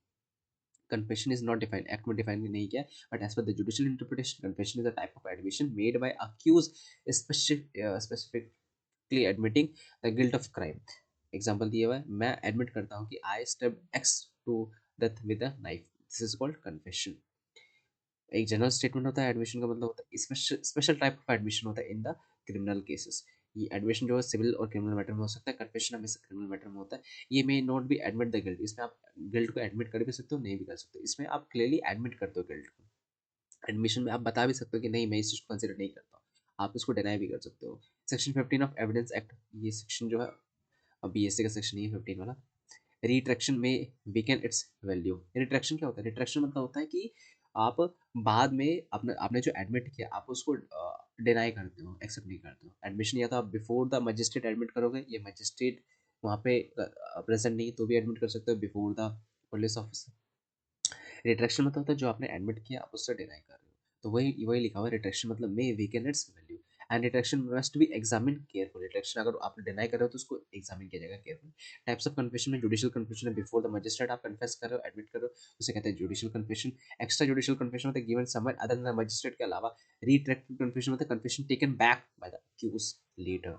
confession is not defined, act में डिफाइन नहीं किया, but as per the judicial interpretation confession is a type of admission made by accuse specifically admitting the guilt of crime. Example दिया हुआ है, मैं एडमिट करता हूँ कि I step X to death with a knife, this is called confession. एक general statement होता है, एडमिशन का मतलब होता है स्पेशल टाइप ऑफ एडमिशन होता है इन द क्रिमिनल केसेस। ये एडमिशन जो है सिविल और क्रिमिनल मैटर में हो सकता है, कन्फेशन हमेशा क्रिमिनल मैटर में होता है। ये may not be admit the guilt, इसमें आप गिल्ट को एडमिट कर भी सकते हो, नहीं भी कर सकते, इसमें आप क्लियरली एडमिट करते हो गिल्ट को। एडमिशन में आप बता भी सकते हो कि नहीं मैं इस चीज़ को कंसिडर नहीं करता हूँ, आप इसको डिनाई भी कर सकते हो। सेक्शन 15 ऑफ एविडेंस एक्ट, ये सेक्शन जो है BSA का सेक्शन ये 15 वाला। रिट्रैक्शन में वीकेंड इट्स वैल्यू। रिट्रैक्शन क्या होता है? रिट्रैक्शन मतलब होता है कि आप बाद में आपने आपने जो एडमिट किया आप उसको डिनाई करते हो, एक्सेप्ट नहीं करते हो। एडमिशन या तो आप बिफोर द मजिस्ट्रेट एडमिट करोगे, या मजिस्ट्रेट वहाँ पे प्रेजेंट नहीं तो भी एडमिट कर सकते हो before the police officer. Retraction मतलब होता है जो आपने एडमिट किया आप उससे डिनाई कर रहे हो, तो वही वही लिखा हुआ है रिट्रैक्शन मतलब may weakened its value and retraction must be examine careful. Retraction अगर आप डिनाई कर रहे हो तो उसको एग्जामिन किया जाएगा केयरफुल। टाइप्स ऑफ कन्फेशन में जुडिशियल कन्फेशन है बिफोर द मजिस्ट्रेट, आप कन्फेस कर रहे हो, एडमिट कर रहे हो, उसे कहते हैं judicial confession. Extra judicial confession होता है given somewhere other than the magistrate के अलावा। रिट्रैक्टेड कन्फेशन होता है confession taken back by the accuse later.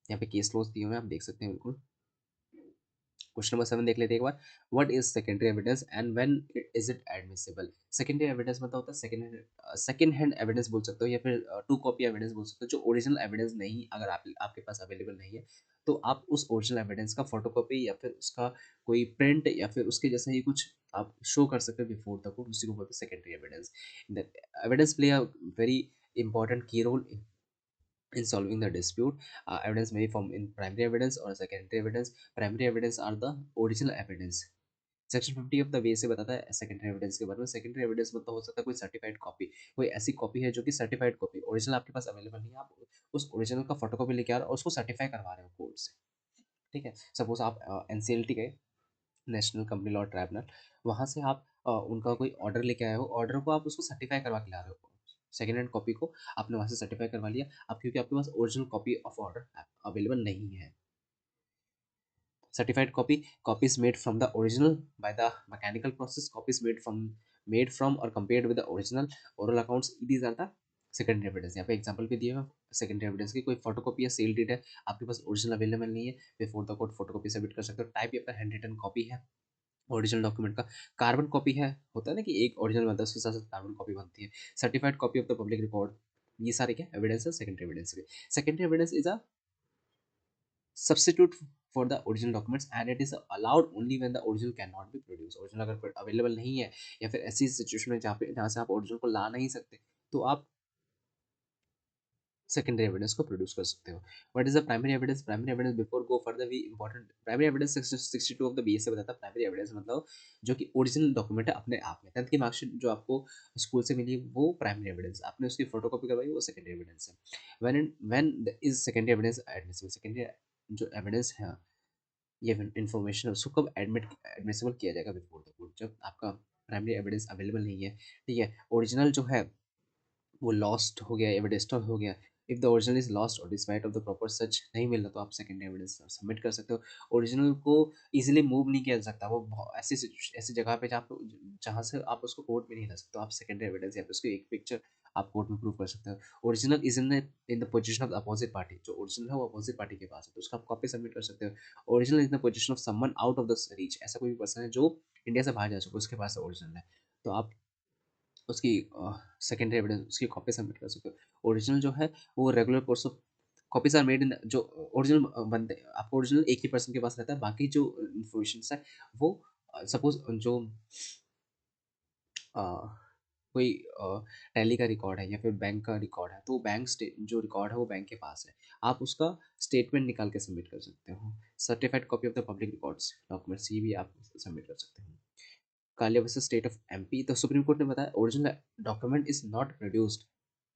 यहाँ पे केस लॉज दिए हुए हैं, आप देख सकते हैं बिल्कुल। क्वेश्चन नंबर 7 देख लेते हैं एक बार। What is secondary evidence and when is it admissible? Secondary evidence मतलब होता है सेकंड हैंड एविडेंस बोल सकते हो, या फिर टू कॉपी एविडेंस बोल सकते हो, जो ओरिजिनल एविडेंस नहीं, अगर आपके पास अवेलेबल नहीं है तो आप उस ओरिजिनल एविडेंस का फोटोकॉपी या फिर उसका कोई प्रिंट या फिर उसके जैसा ही कुछ आप शो कर सकते हो बिफोर द कोर्ट, उसी को बोलते हैं secondary evidence. Evidence play a very important की role in solving the dispute. Evidence may be from in primary evidence or secondary evidence. Primary evidence are the original evidence. Section 50 of the BSA बताता है secondary evidence के बारे में। Secondary evidence मतलब हो सकता है कोई सर्टिफाइड कॉपी, कोई ऐसी कॉपी है जो कि सर्टिफाइड कॉपी, ओरिजिनल आपके पास अवेलेबल नहीं है, आप उस ओरिजिनल का फोटोकॉपी लेके आ रहे हो और उसको सर्टिफाई करवा रहे हो कोर्ट से। ठीक है, सपोज आप NCLT गए, नेशनल कंपनी लॉ ट्राइब्यूनल, वहाँ से आप उनका कोई ऑर्डर लेके आए हो, ऑर्डर को आप उसको सर्टिफाई करवा के ला रहे हो, सेकेंड हैंड कॉपी को आपने वहाँ से सर्टिफाई करवा लिया, अब क्योंकि आपके पास original copy of order available नहीं है। Certified copy, copies made from the original by the mechanical process, copies made from or compared with the original oral accounts, these are the secondary evidence. यहाँ पे example भी दिए हैं secondary evidence की। कोई photocopy या सेल डीड है, आपके पास ओरिजिनल अवेलेबल नहीं है, before the court photocopy submit कर सकते हो। टाइप या फिर हैंड रिटन कॉपी है ओरिजिनल डॉक्यूमेंट का। कार्बन कॉपी है, होता है ना कि एक ओरिजिनल बनता है उसके साथ साथ कार्बन कॉपी बनती है। Certified copy of the public record, ये सारे क्या एविडेंस है सेकेंडरी एविडेंस के। Secondary evidence is a substitute for the original documents and it is allowed only when the original cannot be produced। Original अगर available नहीं है या फिर ऐसी सिचुएशन में जहाँ से आप ओरिजिनल को ला नहीं सकते तो आप सेकेंडरी एविडेंस को प्रोड्यूस कर सकते हो। What is the primary evidence? Primary evidence before go further we important. Primary evidence 62 of the BSA बताता है प्राइमरी एविडेंस मतलब जो कि ओरिजिनल डॉक्यूमेंट है अपने आप में। 10th की मार्कशीट जो आपको स्कूल से मिली वो प्राइमरी एविडेंस, आपने उसकी फोटोकॉपी करवाई वो सेकेंडरी एविडेंस है। When is secondary evidence admissible? Secondary जो एविडेंस है ये इन्फॉर्मेशन उसको कब एडमिसिबल किया जाएगा बिफोर द कोर्ट? जब आपका प्राइमरी एविडेंस अवेलेबल नहीं है, ठीक है, ओरिजिनल जो है वो लॉस्ट हो गया या डिस्ट्रॉय हो गया। If the original is lost और डिस्पाइट ऑफ द प्रॉपर सच नहीं मिल रहा तो आप सेकेंड एविडेंस सबमिट कर सकते हो। ओरिजिनल को इजीली मूव नहीं किया जा सकता, वो ऐसी जगह पे जहाँ से आप उसको कोर्ट में नहीं ला सकते, तो आप सेकेंड एविडेंस या फिर उसकी एक पिक्चर आप कोर्ट में प्रूव कर सकते हो। Original is in the position of the opposite party, जो ओरिजिनल है वो अपोजिट पार्टी के पास है तो उसका आप कॉपी सबमिट कर सकते हो। Original is the position of someone out of the reach, ऐसा कोई भी पर्सन है जो इंडिया से बाहर जा चुका है उसके पास ओरिजिनल है तो आप उसकी सेकेंडरी एविडेंस उसकी कॉपी सबमिट कर सकते हो। ओरिजिनल जो है वो regular course of copies are made in जो ओरिजिनल बनते आपको ओरिजिनल एक ही पर्सन के पास रहता है, बाकी जो इन्फॉर्मेशन है वो सपोज जो अ, कोई टैली का रिकॉर्ड है या फिर बैंक का रिकॉर्ड है तो बैंक जो रिकॉर्ड है वो बैंक के पास है, आप उसका स्टेटमेंट निकाल के सबमिट कर सकते हो। Certified copy of the public records documents ये भी आप सबमिट कर सकते हो। Kalia versus state of MP, तो सुप्रीम कोर्ट ने बताया original document is not produced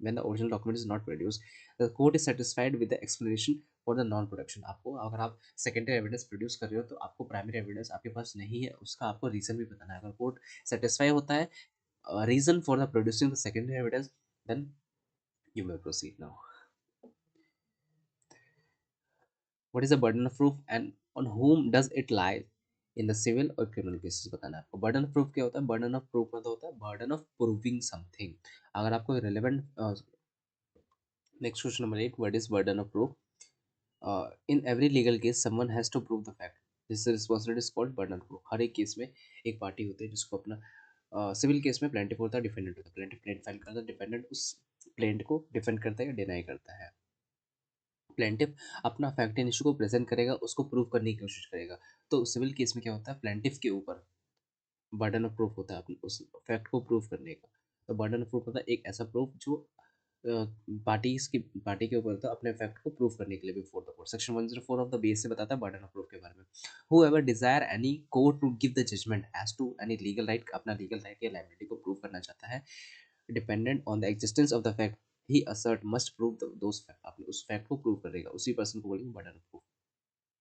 when the original document is not produced the court is satisfied with the explanation for the non production. आपको अगर आप सेकेंडरी एविडेंस प्रोड्यूस कर रहे हो तो आपको प्राइमरी एविडेंस आपके पास नहीं है उसका आपको रीजन भी बताना है। अगर कोर्ट सेटिस्फाई होता है reason for the producing the secondary evidence then you may proceed now. What is the burden of proof and on whom does it lie in the civil और क्रिमिनल केसेस बताना है आपको। Burden of proof क्या होता है? Burden of proof मतलब होता है बर्डन ऑफ प्रूविंग समथिंग। अगर आपको relevant next question number 8, what is burden of proof? In every legal case someone has to prove the fact, this responsibility is called burden of proof. हर एक case में एक party होती है जिसको अपना सिविल केस में प्लेंटिफ होता है, डिफेंडेंट होता है। प्लेंटिफ प्लेंट फाइल करता है, डिफेंडेंट उस प्लेंट को डिफेंड करता है या डिनाई करता है। प्लेंटिफ अपना फैक्ट एंड इशू को प्रेजेंट करेगा, उसको प्रूव करने की कोशिश करेगा। तो सिविल केस में क्या होता है? प्लेंटिफ के ऊपर बर्डन ऑफ प्रूफ होता है अपने उस फैक्ट को प्रूव करने का। तो बर्डन ऑफ प्रूफ होता है एक ऐसा प्रूफ जो पार्टी के ऊपर था अपने फैक्ट को प्रूव करने के लिए before the court. Section 104 of the BSA बताता है बर्डन ऑफ प्रूफ के बारे में। Whoever desire any court to give the judgment as to any legal right, अपना लीगल राइट या लायबिलिटी को प्रूव करना चाहता है, dependent on the existence of the fact he assert must prove those fact, अपने उस फैक्ट को prove करेगा, उसी पर्सन को बोलेंगे burden of proof.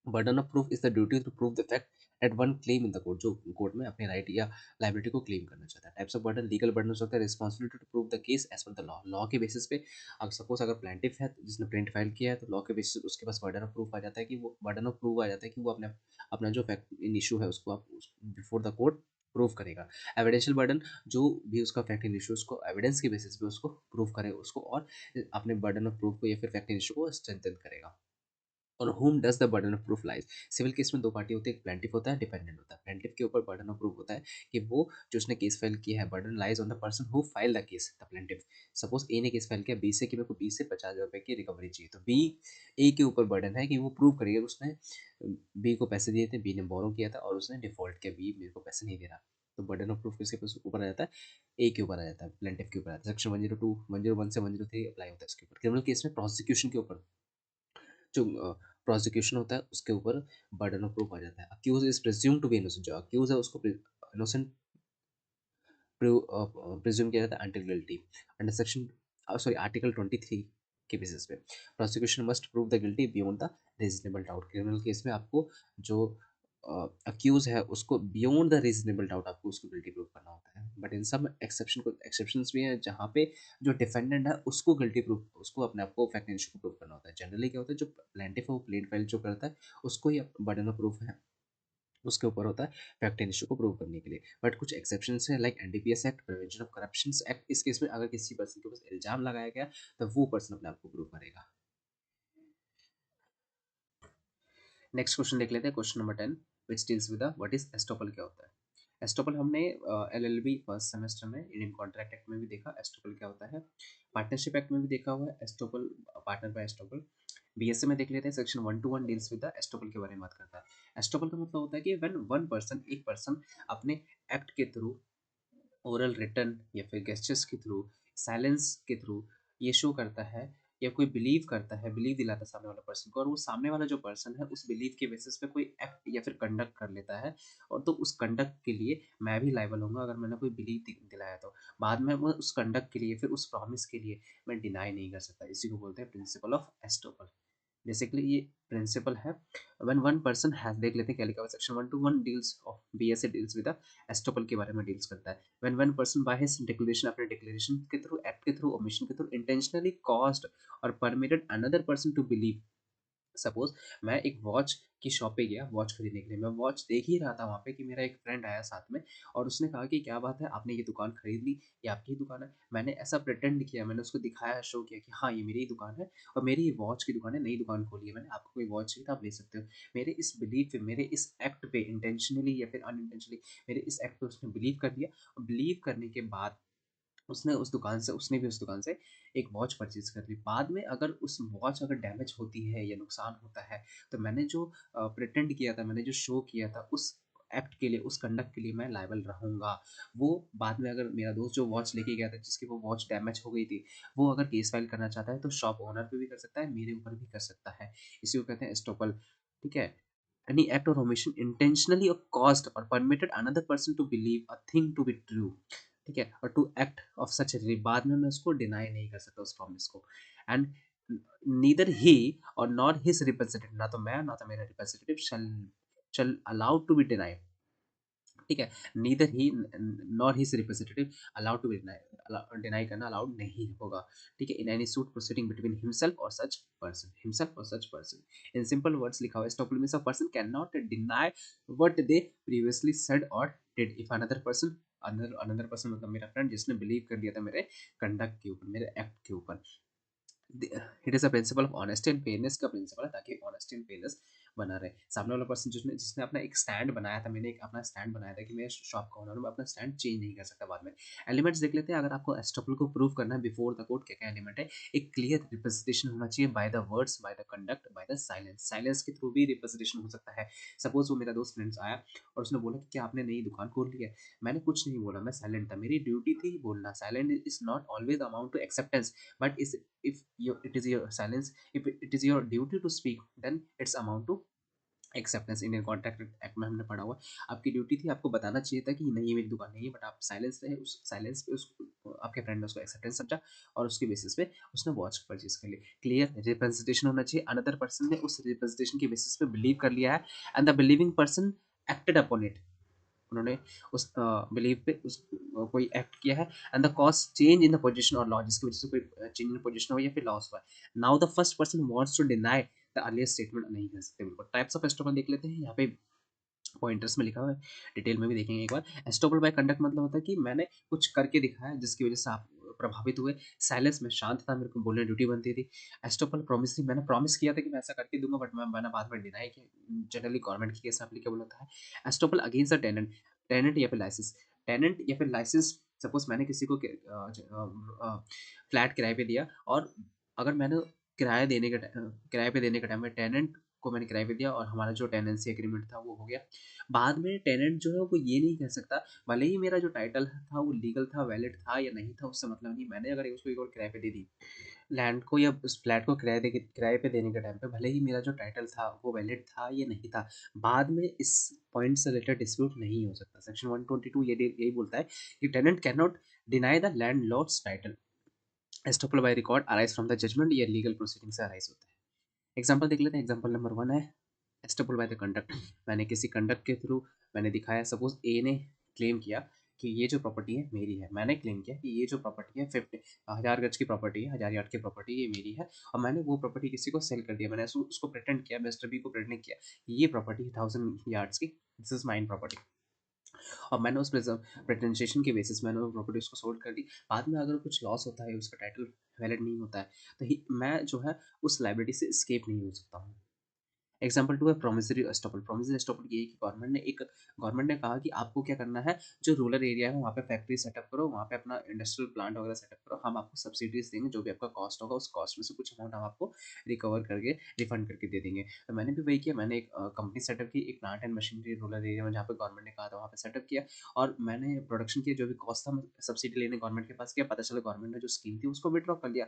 Burden of proof is the duty to prove the fact at one claim in the court, जो court में अपने राइट या लाइबिलिटी को क्लेम करना चाहता है। Types of burden, legal burden हो सकता है responsibility to prove the case as per the law, law के बेसिस पे। अगर सपोज अगर प्लेंटिफ है जिसने प्लेंट फाइल किया है तो लॉ के बेसिस उसके पास बर्डन ऑफ प्रूफ आ जाता है कि वो बर्डन ऑफ प्रूफ आ जाता है कि वो अपने अपना जो फैक्ट इन इशू है उसको आप बिफोर द कोर्ट प्रूव करेगा। एविडेंशियल बर्डन, जो भी उसका फैक्ट इन इशू उसको एविडेंस के बेसिस पे उसको प्रूव करे उसको, और अपने बर्डन ऑफ प्रूफ को या फिर फैक्ट इन इशू को स्ट्रेंथन करेगा। और whom does the burden of proof lies? Civil case में दो पार्टी होती है, एक प्लेंटिफ होता है, डिपेंडेंट होता है। प्लेंटिफ के ऊपर बर्डन ऑफ प्रूफ होता है कि वो जो उसने केस फाइल किया है, burden lies on the person who file the case, the plaintiff. Suppose A ने केस फाइल किया बी से कि मेरे को बी से 50,000 रुपए की रिकवरी चाहिए, तो बी ए के ऊपर बर्डन है कि वो प्रूव करेगा कि उसने बी को पैसे दिए थे, बी ने बोरो किया था और उसने डिफॉल्ट किया, बी मेरे को पैसे नहीं दे रहा। तो बर्डन ऑफ प्रूफ किसके पास ऊपर आ जाता है? ए के ऊपर आ जाता है, प्लेंटिफ के ऊपर आता है। सेक्शन 102 101 से 103 अप्लाई होता है इसके ऊपर। क्रिमिनल केस में प्रोसिक्यूशन के ऊपर जो प्रोसिक्यूशन होता है उसके ऊपर बर्डन ऑफ प्रूफ आ जाता है। Accuse is presume to be innocent, जो अक्यूज है उसको इनोसेंट प्रिज्यूम किया जाता है until guilty. Under section sorry article 23 के बेसिस पे prosecution must prove the guilty beyond the reasonable doubt. Criminal case में आपको जो अक्यूज है उसको बियॉन्ड द रीजनेबल डाउट आपको उसको गिल्टी प्रूव करना होता है। बट इन सब एक्सेप्शंस भी हैं जहाँ पे जो डिफेंडेंट है उसको गिल्टी प्रूफ उसको अपने आप को फैक्ट इशू को प्रूव करना होता है। जनरली क्या होता है जो प्लेंटिफ है वो प्लेन फाइल जो करता है उसको ही बर्डन ऑफ प्रूफ है उसके ऊपर होता है फैक्ट एंड इशू को प्रूव करने के लिए। बट कुछ एक्सेप्शंस हैं like NDPS act, prevention of corruption act. इस केस में अगर किसी पर्सन के ऊपर इल्जाम लगाया गया तो वो पर्सन अपने आप को प्रूव करेगा। नेक्स्ट क्वेश्चन देख लेते हैं, question number 10 which deals with what is estoppel, क्या होता है। एस्टोपल हमने एलएलबी फर्स्ट सेमेस्टर में इंडियन कॉन्ट्रैक्ट एक्ट में भी देखा एस्टोपल क्या होता है, पार्टनरशिप एक्ट में भी देखा हुआ है estoppel, partner by estoppel. BSA में देख लेते हैं, section 121 deals with the estoppel के बारे में बात करता है। एस्टोपल का मतलब होता है कि व्हेन वन पर्सन, एक पर्सन अपने एक्ट के थ्रू, ओरल रिटर्न या फिर गेस्चर्स के थ्रू, साइलेंस के थ्रू ये शो करता है या कोई बिलीव करता है, बिलीव दिलाता है सामने वाला पर्सन को, और वो सामने वाला जो पर्सन है उस बिलीव के बेसिस पे कोई एक्ट या फिर कंडक्ट कर लेता है, और तो उस कंडक्ट के लिए मैं भी लायबल होऊंगा अगर मैंने कोई बिलीव दिलाया तो बाद में मैं उस कंडक्ट के लिए फिर उस प्रॉमिस के लिए मैं डिनाई नहीं कर सकता। इसी को बोलते हैं प्रिंसिपल ऑफ एस्टोपल। बेसिकली ये प्रिंसिपल है। व्हेन वन पर्सन हैज, देख लेते हैं क्या लिखा हुआ section 121 deals of BSA deals with estoppel के बारे में डील्स करता है। When one person by his declaration, अपने डिक्लेरेशन के थ्रू, एक्ट के थ्रू, ओमिशन के थ्रू इंटेंशनली कॉज्ड और permitted another person to believe. Suppose मैं एक वॉच की शॉप पे गया वॉच खरीदने के लिए, मैं वॉच देख ही रहा था वहाँ पे कि मेरा एक फ्रेंड आया साथ में और उसने कहा कि क्या बात है आपने ये दुकान खरीद ली, ये आपकी ही दुकान है। मैंने ऐसा प्रिटेंड किया, मैंने उसको दिखाया, शो किया कि हाँ ये मेरी ही दुकान है और मेरी ये वॉच की दुकान है, नई दुकान खोली है मैंने, आपको कोई वॉच चाहिए तो आप ले सकते हो। मेरे इस बिलीव पे, मेरे इस एक्ट पे इंटेंशनली या फिर अनइंटेंशनली मेरे इस एक्ट पे उसने बिलीव कर लिया, और बिलीव करने के बाद उसने भी उस दुकान से एक वॉच परचेज़ कर ली। बाद में अगर उस वॉच अगर डैमेज होती है या नुकसान होता है, तो मैंने जो प्रिटेंड किया था, मैंने जो शो किया था उस एक्ट के लिए, उस कंडक्ट के लिए मैं लायबल रहूँगा। वो बाद में अगर मेरा दोस्त जो वॉच लेके गया था जिसकी वो वॉच डैमेज हो गई थी, वो अगर केस फाइल करना चाहता है तो शॉप ओनर पे भी कर सकता है, मेरे ऊपर भी कर सकता है। इसी को कहते हैं एस्टोपल। ठीक है? Any act or omission intentionally or caused or permitted another person to believe a thing to be true, ठीक है, और टू एक्ट ऑफ सच बाद में मैं उसको डिनाई नहीं कर सकता उस प्रॉमिस को। एंड नीदर ही और नॉट हिज रिप्रेजेंटेटिव, ना तो मैं ना तो मेरा representative shall allowed to be deny. ठीक है, neither he nor his representative allowed to be deny करना अलाउड नहीं होगा। ठीक है, in any suit proceeding between himself और सच पर्सन, हिमसेल्फ और such person. In simple words लिखा हुआ है stop means a person can not deny what they previously said और did if another person, another person मतलब मेरा friend जिसने believe कर लिया था मेरे कंडक्ट के ऊपर, मेरे एक्ट के ऊपर। It is a principle of honesty and fairness का प्रिंसिपल है, ताकि ऑनेस्टी एंड फेयरनेस बना रहे। सामने वाला पर्सन जिसने जिसने अपना एक स्टैंड बनाया था, मैंने एक अपना स्टैंड बनाया था कि मैं शॉप का ओनर हूँ, मैं अपना स्टैंड चेंज नहीं कर सकता बाद में। एलिमेंट्स देख लेते हैं, अगर आपको एस्टोपल को प्रूव करना है बिफोर द कोर्ट, क्या-क्या एलिमेंट है? एक क्लियर रिप्रेजेंटेशन होना चाहिए by the words, by the conduct, by the silence. Silence के थ्रू भी रिप्रेजेंटेशन हो सकता है। सपोज़ वो मेरा दोस्त फ्रेंड्स आया और उसने बोला कि क्या आपने नई दुकान खोल ली है? मैंने कुछ नहीं बोला, मैं साइलेंट था, मेरी ड्यूटी थी बोलना। Silent is not always amount to acceptance, but इस if it is your silence, if it is your duty to speak, then it's amount to acceptance. Indian contract act में हमने पढ़ा हुआ है। आपकी ड्यूटी थी, आपको बताना चाहिए था कि नहीं ये मेरी दुकान नहीं है, बट आप साइलेंस रहे। उस साइलेंस पे उस आपके फ्रेंड ने उसको एक्सेप्टेंस समझा और उसके बेसिस पे उसने वॉच परचेज कर ली। क्लियर रिप्रेजेंटेशन होना चाहिए। अनदर पर्सन ने उस रिप्रेजेंटेशन के बेसिस पे बिलीव कर लिया है and the believing person acted upon it. उन्होंने उस बिलीव पे उस कोई एक्ट किया है and the cause change in the position और लॉ, जिसकी वजह से कोई चेंज इन पोजीशन हो या फिर लॉस हुआ है। Now the first person wants to deny the earlier statement, नहीं कर सकते बिल्कुल। टाइप्स ऑफ एस्टोपल देख लेते हैं, यहाँ पे पॉइंटर्स में लिखा हुआ है, डिटेल में भी देखेंगे एक बार। एस्टोपल बाय कंडक्ट मतलब होता है कि मैंने कुछ करके दिखाया जिसकी वजह से आप प्रभावित हुए। साइलेंस में शांत था, मेरे को बोलने ड्यूटी बनती थी। एस्टोपल प्रॉमिस, मैंने प्रॉमिस किया था कि मैं ऐसा करके दूंगा, बट मैंने बाद में डिनाई किया। जनरली गवर्नमेंट की केस में एप्लीकेबल होता है। Estoppel against the tenant, tenant या फिर लाइसेंस। टेनेंट या फिर लाइसेंस, सपोज मैंने किसी को फ्लैट किराए पे दिया और अगर मैंने किराए पे देने के टाइम में टेनेंट को मैंने किराए पे दिया और हमारा जो टेनेंसी एग्रीमेंट था वो हो गया। बाद में टेनेंट जो है वो ये नहीं कह सकता, भले ही मेरा जो टाइटल था वो लीगल था, वैलिड था या नहीं था, उससे मतलब नहीं। मैंने अगर उसको एक और किराए पे दे दी लैंड को या उस फ्लैट को किराए पे देने के टाइम पे, भले ही मेरा जो टाइटल था वो वैलिड था या नहीं था, बाद में इस पॉइंट से रिलेटेड डिस्प्यूट नहीं हो सकता। सेक्शन 122 यही बोलता है कि tenant can not deny the landlord's title. Estoppel by record arise from the judgment, या लीगल प्रोसीडिंग से अराइज होता है। एग्जाम्पल देख लेते हैं। एग्जाम्पल नंबर 1 है एस्टेबल बाय द कंडक्ट। मैंने किसी कंडक्ट के थ्रू मैंने दिखाया, सपोज ए ने क्लेम किया कि ये जो प्रॉपर्टी है मेरी है। मैंने क्लेम किया कि ये जो प्रॉपर्टी है 1000 गज की प्रॉपर्टी है, 1000 यार्ड की प्रॉपर्टी ये मेरी है, और मैंने वो प्रॉपर्टी किसी को सेल कर दिया। मैंने उसको प्रेटेंड किया, मिस्टर बी को प्रेटेंड किया ये प्रॉपर्टी 1000 यार्ड्स की, दिस इज माइन प्रॉपर्टी, और मैंने उस प्रेटेंशिएशन के बेसिस मैंने वो प्रॉपर्टी उसको सोल्ड कर दी। बाद में अगर कुछ लॉस होता है, उसका टाइटल वैलिड नहीं होता है, तो मैं जो है उस लाइबिलिटी से स्केप नहीं हो सकता हूँ। एग्जाम्पल 2 है प्रोमिसरी एस्टॉपल। प्रोमिसरी एस्टॉपल ये है कि गवर्नमेंट ने कहा कि आपको क्या करना है, जो रूरल एरिया है वहाँ पे फैक्ट्री सेटअप करो, वहाँ पे अपना इंडस्ट्रियल प्लांट वगैरह सेटअप करो, हम आपको सब्सिडीज देंगे, जो भी आपका कॉस्ट होगा उस कॉस्ट में से कुछ अमाउंट हम आपको रिकवर करके रिफंड करके दे देंगे। तो मैंने भी वही किया, मैंने एक कंपनी सेटअप की, एक plant and machinery rural area में जहाँ पे गवर्नमेंट ने कहा था वहाँ पे सेटअप किया, और मैंने प्रोडक्शन की जो भी कॉस्ट था सब्सिडी लेने गवर्नमेंट के पास किया। पता चला गवर्नमेंट ने जो स्कीम थी उसको विड्रॉ कर लिया।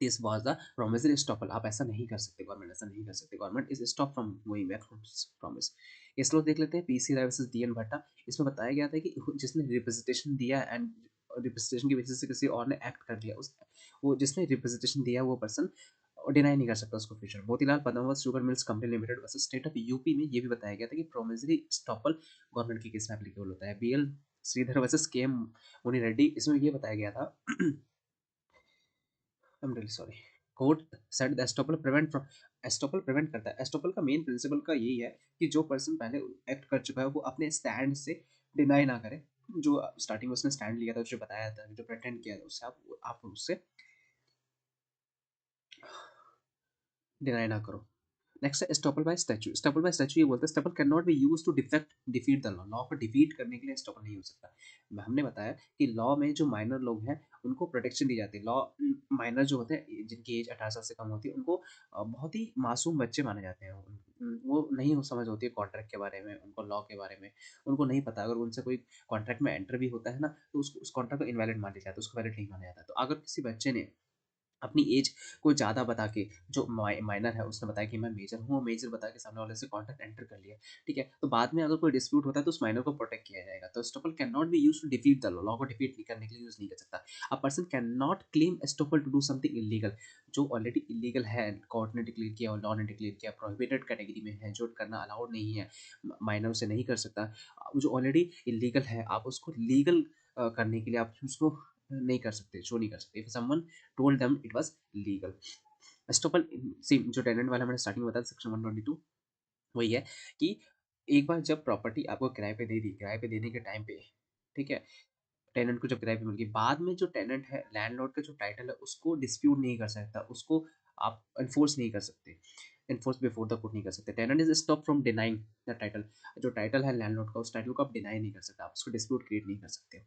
This was the promissory estoppel. आप ऐसा नहीं कर सकते, गवर्नमेंट ऐसा नहीं कर सकते, government is stop from going back from promise. इस लोग देख लेते हैं पीसी राय वर्सेस डीएन भट्टा। इसमें बताया गया था कि जिसने रिप्रेजेंटेशन दिया एंड रिप्रेजेंटेशन की बेसिस से किसी और ने एक्ट कर लिया, उस वो जिसने रिप्रेजेंटेशन दिया वो पर्सन डिनाई नहीं कर सकता उसको future. Motilal Padmavat sugar mills company limited versus state of UP में ये भी बताया गया था कि प्रोमिसरी एस्टॉपल गवर्नमेंट के केस में एप्लीकेबल होता है। BL Sridhar versus K M Muni Reddy, इसमें ये बताया गया था I am really sorry, court said the estoppel prevent करता है। एस्टोपल का मेन प्रिंसिपल का यही है कि जो पर्सन पहले एक्ट कर चुका है वो अपने स्टैंड से डिनाई ना करे। जो स्टार्टिंग में उसने स्टैंड लिया था, जो बताया था, जो प्रेटेंड किया था, उससे आप उससे डिनाई ना करो। नेक्स्ट है estoppel by statute. Estoppel by statute ये बोलते हैं estoppel can not be used to defeat the law. Law को डिफीट करने के लिए स्टॉपल नहीं हो सकता। हमने बताया कि लॉ में जो माइनर लोग हैं उनको प्रोटेक्शन दी जाती है। लॉ माइनर जो होते हैं जिनकी एज 18 साल से कम होती है उनको बहुत ही मासूम बच्चे माने जाते हैं। वो नहीं हो समझ होती है कॉन्ट्रैक्ट के बारे में, उनको लॉ के बारे में उनको नहीं पता। अगर उनसे कोई कॉन्ट्रैक्ट में एंटर भी होता है ना, तो उसको उस कॉन्ट्रैक्ट को इनवैलिड मान लिया जाता है, उसको वैलिड नहीं माना जाता। तो अगर किसी बच्चे ने अपनी एज को ज़्यादा बता के, जो माइनर है उसने बताया कि मैं मेजर हूँ, मेजर बता के सामने वाले से कॉन्ट्रैक्ट एंटर कर लिया, ठीक है, तो बाद में अगर कोई डिस्प्यूट होता है तो उस माइनर को प्रोटेक्ट किया जाएगा। तो estoppel can not be use to defeat the law. Law को डिफीट करने के लिए यूज नहीं कर सकता। A person can not claim estoppel to do something illegal. जो ऑलरेडी इलीगल है, कोर्ट ने डिक्लेयर किया और लॉ ने डिक्लेयर किया, प्रोहिबिटेड कैटेगरी में है, जो करना अलाउड नहीं है, माइनर से नहीं कर सकता। जो ऑलरेडी इलीगल है आप उसको लीगल करने के लिए आप उसको नहीं कर सकते, शो नहीं कर सकते। If someone told them it was legal. Estoppel सी जो टेनेंट वाला मैंने स्टार्टिंग में बताया सेक्शन 122, वही है कि एक बार जब प्रॉपर्टी आपको किराए पे दे दी, किराए पे देने के टाइम पे, ठीक है, टेनेंट को जब किराए पे मिल गई, बाद में जो टेनेंट है, लैंडलॉर्ड का जो टाइटल है उसको डिस्प्यूट नहीं कर सकता, उसको आप एनफोर्स नहीं कर सकते। इन्फोर्स बिफोर द कोर्ट नहीं कर सकते। Tenant is stop from denying the title. जो टाइटल है लैंडलॉर्ड का, उस टाइटल को आप डिनाई नहीं कर सकते, आप उसको डिस्प्यूट क्रिएट नहीं कर सकते।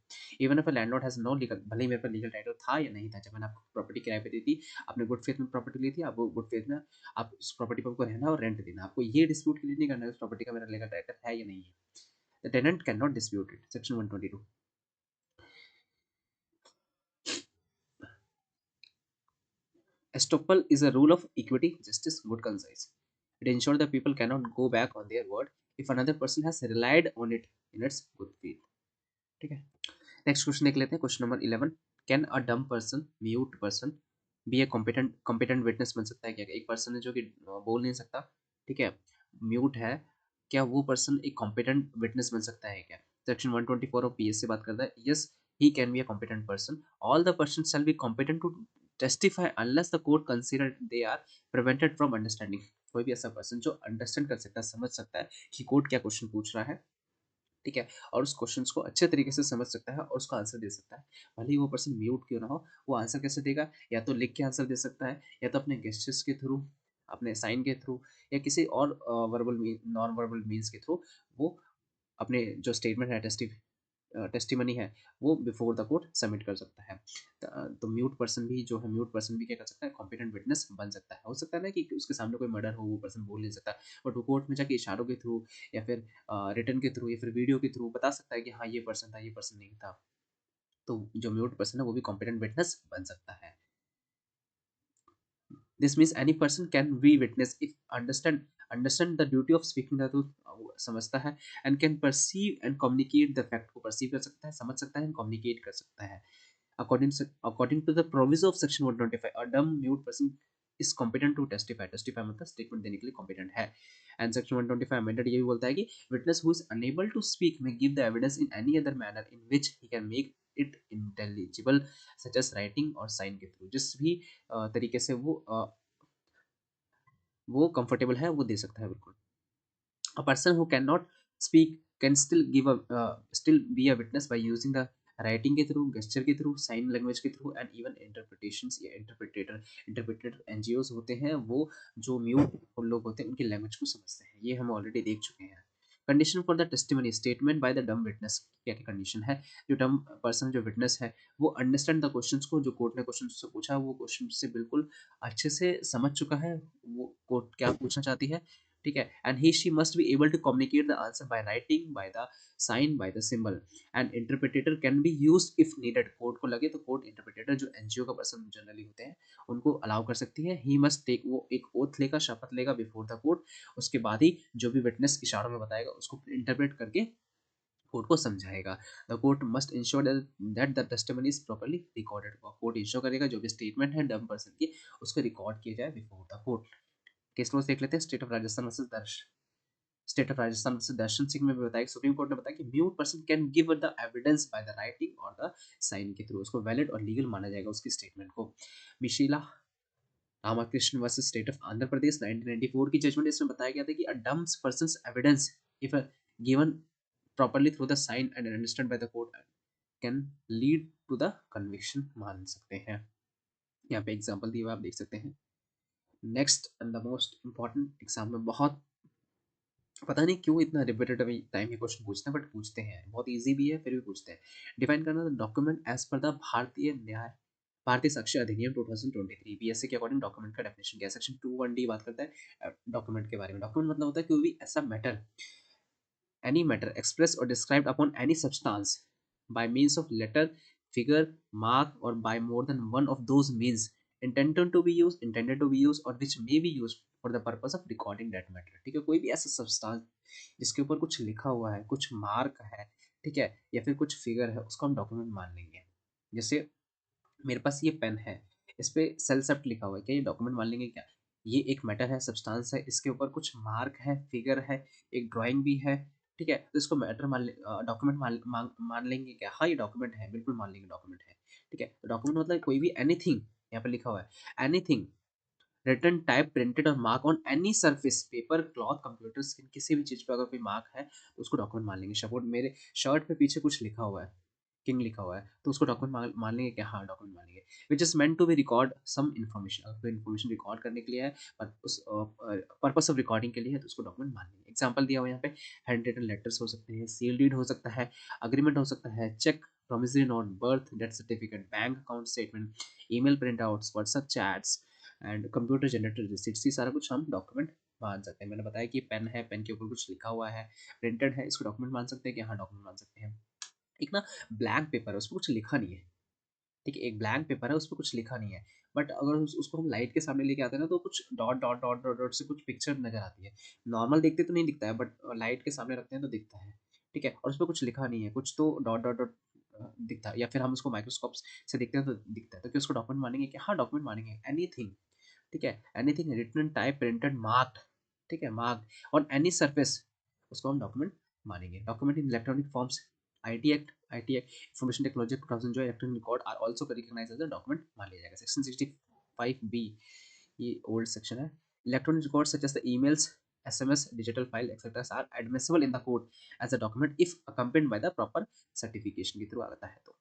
Even if a landlord has no legal, भले ही मेरे पास लीगल टाइटल था या नहीं था, जब मैंने आपको प्रॉपर्टी किराए पे दी थी, आपने गुड फेथ में प्रॉपर्टी ली थी, आपको गुड फेथ में आप उस प्रॉपर्टी पर आपको रहना और रेंट देना, आपको ये डिस्प्यूट क्रिएट नहीं करना है उस प्रॉपर्टी का मेरा लीगल टाइटल है या नहीं है। The tenant can not dispute it, section 122। Estoppel is a rule of equity, justice, good conscience. It ensures that people cannot go back on their word if another person has relied on it in its good faith. ठीक है, next question देख लेते हैं। Question number 11, can a dumb person, mute person be a competent witness बन सकता है क्या? एक पर्सन है जो कि बोल नहीं सकता, ठीक है, म्यूट है, क्या वो पर्सन एक कॉम्पिटेंट विटनेस बन सकता है क्या? सेक्शन 124 ऑफ पीएस से बात करता है, yes he can be a competent person, all the person shall be competent to testify unless the court consider they are prevented from understanding. कोई भी ऐसा पर्सन जो अंडरस्टैंड कर सकता है, समझ सकता है कि कोर्ट क्या क्वेश्चन पूछ रहा है, ठीक है, और उस क्वेश्चंस को अच्छे तरीके से समझ सकता है और उसका आंसर दे सकता है, भले ही वो पर्सन म्यूट क्यों ना हो। वो आंसर कैसे देगा? या तो लिख के आंसर दे सकता है, या तो अपने गेस्टर्स के थ्रू, अपने साइन के थ्रू, या किसी और वर्बल नॉन वर्बल मीन्स के थ्रू वो अपने जो स्टेटमेंट है, टेस्टिमनी है, वो बिफोर द कोर्ट सबमिट कर सकता है। तो म्यूट पर्सन भी जो है, म्यूट पर्सन भी क्या कर सकता है? कॉम्पिटेंट विटनेस बन सकता है। हो सकता है ना कि उसके सामने कोई मर्डर हो, वो पर्सन बोल नहीं सकता, बट वो कोर्ट में जाके इशारों के थ्रू या फिर रिटर्न के थ्रू या फिर वीडियो के थ्रू बता सकता है कि हाँ ये पर्सन था, ये पर्सन नहीं था। तो जो म्यूट पर्सन है वो भी कॉम्पिटेंट विटनेस बन सकता है। This means any person can be witness if understand the duty of speaking the truth, समझता है, and can perceive and communicate the fact, को perceive कर सकता है, समझ सकता है, and communicate कर सकता है। According to the proviso of section 125, a dumb mute person is competent to testify. Testify मतलब statement देने के लिए competent है। And section 125 amended ये भी बोलता है कि witness who is unable to speak may give the evidence in any other manner in which he can make it intelligible, such as writing or sign के थ्रू। जिस भी तरीके से वो कंफर्टेबल है वो दे सकता है, बिल्कुल। A person who cannot speak can still be a witness by using the writing के थ्रू, gesture के थ्रू, साइन लैंग्वेज के थ्रू, एंड इवन इंटरप्रिटेशंस या इंटरप्रेटर एनजीओस होते हैं, वो जो म्यूट लोग होते हैं उनकी लैंग्वेज को समझते हैं, ये हम ऑलरेडी देख चुके हैं। Condition for the testimony statement by the डम विटनेस, क्या क्या कंडीशन है? जो डम पर्सन जो विटनेस है वो अंडरस्टैंड द क्वेश्चंस को, जो कोर्ट ने क्वेश्चन से पूछा वो क्वेश्चन से बिल्कुल अच्छे से समझ चुका है, वो कोर्ट क्या पूछना चाहती है, ठीक है, and he she must be able to communicate the answer by writing, by the sign, by the symbol, and interpreter can be used if needed. Court को लगे तो कोर्ट इंटरप्रेटर जो एनजीओ का पर्सन जनरली होते हैं उनको allow कर सकती है। ही मस्ट टेक, वो एक ओथ लेगा, शपथ लेगा बिफोर द कोर्ट, उसके बाद ही जो भी विटनेस इशारों में बताएगा उसको इंटरप्रेट करके कोर्ट को समझाएगा। The court must ensure that the testimony is properly recorded. Court ensure करेगा जो भी स्टेटमेंट है डम पर्सन की उसको रिकॉर्ड किया जाए before the court. Case close देख लेते हैं। State of Rajasthan versus Darshan Singh में भी बताया, सुप्रीम कोर्ट ने बताया कि mute person can give the evidence by the writing और द साइन के थ्रू, उसको वैलिड और लीगल माना जाएगा उसकी स्टेटमेंट को। Mishila Ramakrishna versus state of Andhra Pradesh 1994 की जजमेंट, इसमें बताया गया था कि a dumb person's evidence if given properly through the sign and understand by the court can lead to the conviction, मान सकते हैं। यहाँ पे एग्जांपल दिया हुआ आप देख सकते हैं। Next and the most important, exam में बहुत, पता नहीं क्यों इतना रिपीटेटिव टाइम ये क्वेश्चन पूछते हैं, बट पूछते हैं, बहुत इजी भी है फिर भी पूछते हैं। डिफाइन करना the document as per the Bharatiya Sakshya अधिनियम 2023 बीएसए के अकॉर्डिंग डॉक्यूमेंट का डेफिनेशन क्या है? सेक्शन 21D बात करता है डॉक्यूमेंट के बारे में। डॉक्यूमेंट मतलब होता है कोई भी ऐसा matter, any matter expressed or described upon any substance by means of letter, figure, mark, or by more than one of those means intended to be used or which may be used for the purpose of recording that matter। ठीक है, कोई भी ऐसा substance जिसके ऊपर कुछ लिखा हुआ है, कुछ मार्क है, ठीक है, या फिर कुछ फिगर है, उसको हम डॉक्यूमेंट मान लेंगे। जैसे मेरे पास ये पेन है, इस पे सेल सेप्ट लिखा हुआ है, क्या ये डॉक्यूमेंट मान लेंगे क्या? ये एक मैटर है, सब्सटेंस है, इसके ऊपर कुछ मार्क है, फिगर है, एक ड्राइंग भी है, ठीक है, तो इसको मैटर डॉक्यूमेंट मान लेंगे क्या? हाँ ये डॉक्यूमेंट है, बिल्कुल मान लेंगे डॉक्यूमेंट है। ठीक है, तो डॉक्यूमेंट मतलब कोई भी एनीथिंग, यहाँ पे लिखा हुआ है एनीथिंग रिटन टाइप प्रिंटेड और mark on any surface, paper, cloth, computer screen, किसी भी चीज पे अगर कोई मार्क है तो उसको डॉक्यूमेंट मान लेंगे। सपोर्ट मेरे शर्ट पे पीछे कुछ लिखा हुआ है, किंग लिखा हुआ है तो उसको डॉक्यूमेंट मान लेंगे क्या? हाँ, डॉक्यूमेंट मान लेंगे। Which is meant to be record some information, अगर कोई इन्फॉर्मेशन रिकॉर्ड करने के लिए है पर उस पर्पस ऑफ रिकॉर्डिंग के लिए है तो उसको डॉक्यूमेंट मान लेंगे। एग्जाम्पल दिया हुआ है यहाँ पे, हैंड रिटन लेटर्स हो सकते हैं, सील डीड हो सकता है, अग्रीमेंट हो सकता है, check, promissory note, birth, death certificate, bank account statement, email printouts, WhatsApp chats and computer generated receipts, ये सारा कुछ हम डॉक्यूमेंट मान सकते हैं। मैंने बताया कि पेन है, पेन के ऊपर कुछ लिखा हुआ है, प्रिंटेड है, इसको डॉक्यूमेंट मान सकते हैं कि हाँ डॉक्यूमेंट मान सकते हैं। एक ना ब्लैंक पेपर है, उसपे कुछ लिखा नहीं है, ठीक है, एक ब्लैंक पेपर है, उसपे कुछ लिखा नहीं है, बट अगर उसको हम लाइट के सामने लेके आते हैं ना तो कुछ dot dot dot dot dot से कुछ पिक्चर नजर आती है। नॉर्मल देखते तो नहीं दिखता है, बट लाइट के सामने रखते हैं तो दिखता है, ठीक है, और उसपे कुछ लिखा नहीं है, कुछ तो डॉट डॉट डॉट दिखता है, या फिर हम उसको माइक्रोस्कोप से देखते हैं तो दिखता है, तो क्या उसको डॉक्यूमेंट मानेंगे? क्या? हाँ, डॉक्यूमेंट मानेंगे। एनीथिंग, ठीक है, anything written, type, printed, marked, ठीक है, मार्क्ड ऑन एनी सरफेस, उसको हम डॉक्यूमेंट मानेंगे। Document in electronic forms, IT act information technology 2000 जो electronic record are also recognised as a document मान लिया जाएगा। सेक्शन 65 बी, ये ओल्ड सेक्शन है। Electronic record such as the emails, SMS, digital file, etc. are admissible in the court as a document if accompanied by the proper certification के through आता है तो।